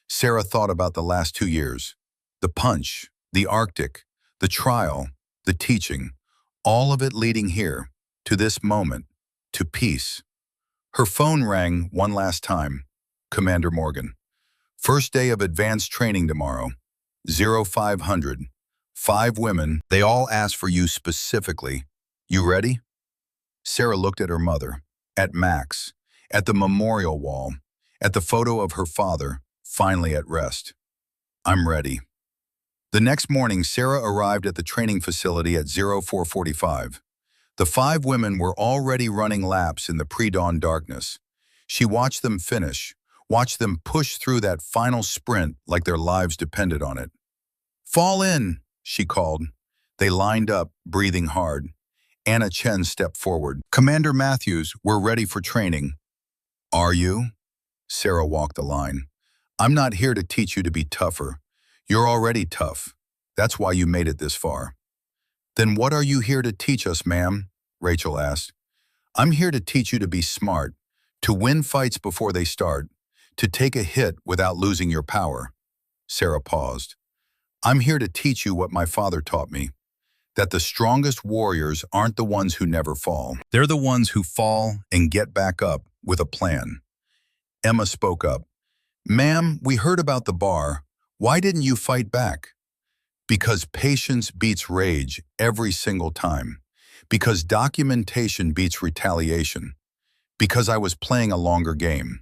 Sarah thought about the last 2 years. The punch, the Arctic, the trial, the teaching, all of it leading here, to this moment, to peace. Her phone rang one last time. Commander Morgan. "First day of advanced training tomorrow. 0500. 5 women, they all asked for you specifically. You ready? Sarah looked at her mother, at Max, at the memorial wall, at the photo of her father, finally at rest. I'm ready. The next morning, Sarah arrived at the training facility at 0445. The 5 women were already running laps in the pre-dawn darkness. She watched them finish, watched them push through that final sprint like their lives depended on it. Fall in, she called. They lined up, breathing hard. Anna Chen stepped forward. Commander Matthews, we're ready for training. Are you? Sarah walked the line. I'm not here to teach you to be tougher. You're already tough. That's why you made it this far. Then what are you here to teach us, ma'am? Rachel asked. I'm here to teach you to be smart, to win fights before they start, to take a hit without losing your power. Sarah paused. I'm here to teach you what my father taught me, that the strongest warriors aren't the ones who never fall. They're the ones who fall and get back up with a plan. Emma spoke up. Ma'am, we heard about the bar. Why didn't you fight back? Because patience beats rage every single time. Because documentation beats retaliation. Because I was playing a longer game.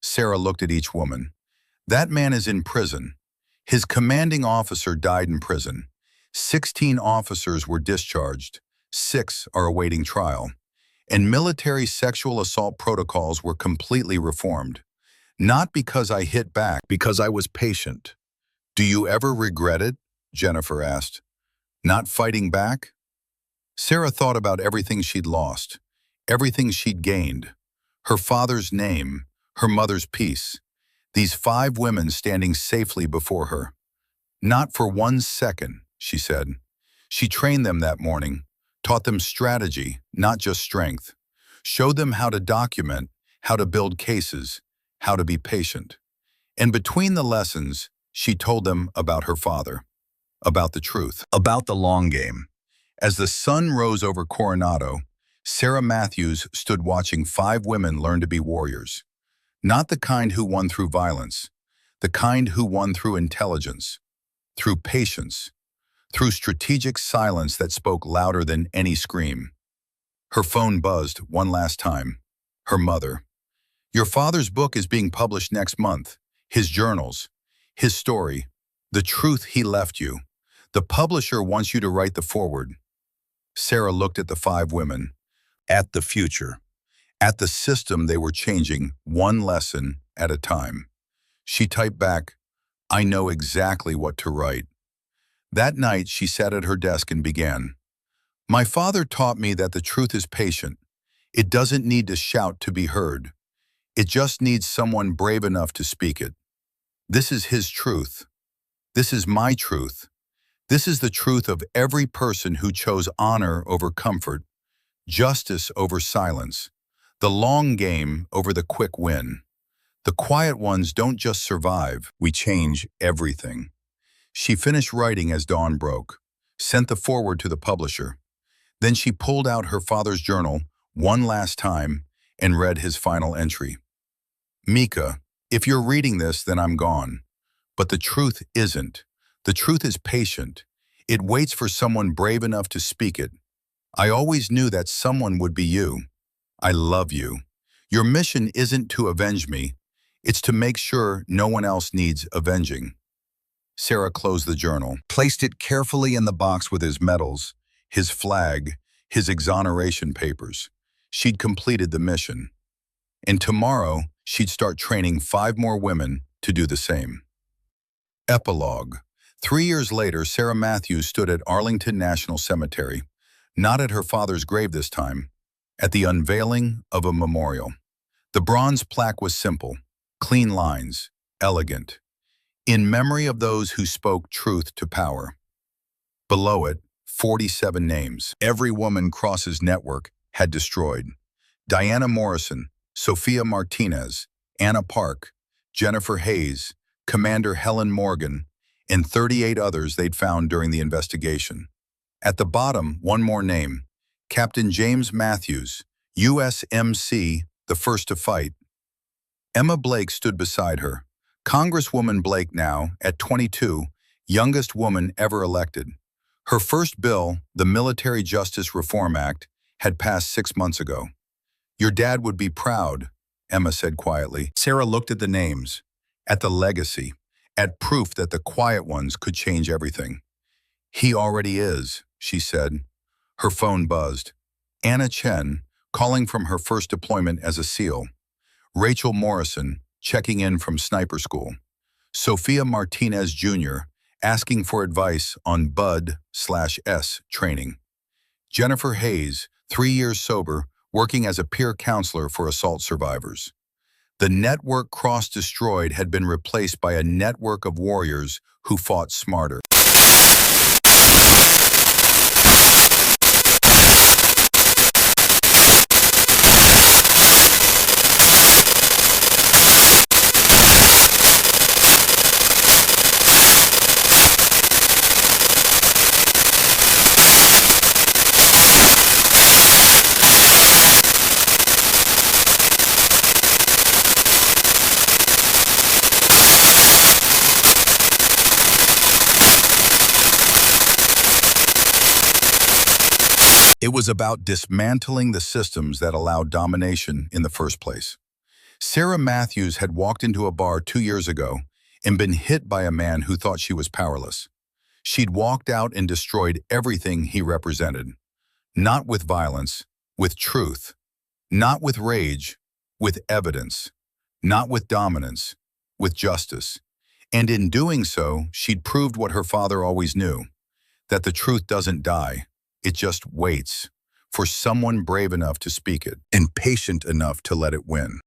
Sarah looked at each woman. That man is in prison. His commanding officer died in prison. 16 officers were discharged. 6 are awaiting trial. And military sexual assault protocols were completely reformed. Not because I hit back, because I was patient. Do you ever regret it? Jennifer asked. Not fighting back? Sarah thought about everything she'd lost, everything she'd gained. Her father's name, her mother's peace. These 5 women standing safely before her. Not for 1 second, she said. She trained them that morning, taught them strategy, not just strength. Showed them how to document, how to build cases, how to be patient. And between the lessons, she told them about her father, about the truth, about the long game. As the sun rose over Coronado, Sarah Matthews stood watching 5 women learn to be warriors. Not the kind who won through violence, the kind who won through intelligence, through patience, through strategic silence that spoke louder than any scream. Her phone buzzed one last time. Her mother. Your father's book is being published next month. His journals, his story, the truth he left you. The publisher wants you to write the foreword. Sarah looked at the 5 women, at the future, at the system they were changing, one lesson at a time. She typed back, I know exactly what to write. That night, she sat at her desk and began. My father taught me that the truth is patient. It doesn't need to shout to be heard. It just needs someone brave enough to speak it. This is his truth. This is my truth. This is the truth of every person who chose honor over comfort, justice over silence, the long game over the quick win. The quiet ones don't just survive, we change everything. She finished writing as dawn broke, sent the foreword to the publisher. Then she pulled out her father's journal one last time and read his final entry. Mika, if you're reading this, then I'm gone. But the truth isn't. The truth is patient. It waits for someone brave enough to speak it. I always knew that someone would be you. I love you. Your mission isn't to avenge me. It's to make sure no one else needs avenging. Sarah closed the journal, placed it carefully in the box with his medals, his flag, his exoneration papers. She'd completed the mission. And tomorrow, she'd start training 5 more women to do the same. Epilogue. 3 years later, Sarah Matthews stood at Arlington National Cemetery, not at her father's grave this time, at the unveiling of a memorial. The bronze plaque was simple, clean lines, elegant, in memory of those who spoke truth to power. Below it, 47 names. Every woman Cross's network had destroyed. Diana Morrison, Sophia Martinez, Anna Park, Jennifer Hayes, Commander Helen Morgan, and 38 others they'd found during the investigation. At the bottom, one more name, Captain James Matthews, USMC, the first to fight. Emma Blake stood beside her. Congresswoman Blake now, at 22, youngest woman ever elected. Her first bill, the Military Justice Reform Act, had passed 6 months ago. "Your dad would be proud," Emma said quietly. Sarah looked at the names, at the legacy, at proof that the quiet ones could change everything. "He already is," she said. Her phone buzzed. Anna Chen, calling from her first deployment as a SEAL. Rachel Morrison, checking in from sniper school. Sophia Martinez Jr., asking for advice on BUD/S training. Jennifer Hayes, 3 years sober, working as a peer counselor for assault survivors. The network cross-destroyed had been replaced by a network of warriors who fought smarter. It was about dismantling the systems that allowed domination in the first place. Sarah Matthews had walked into a bar 2 years ago and been hit by a man who thought she was powerless. She'd walked out and destroyed everything he represented. Not with violence, with truth. Not with rage, with evidence. Not with dominance, with justice. And in doing so, she'd proved what her father always knew, that the truth doesn't die. It just waits for someone brave enough to speak it and patient enough to let it win.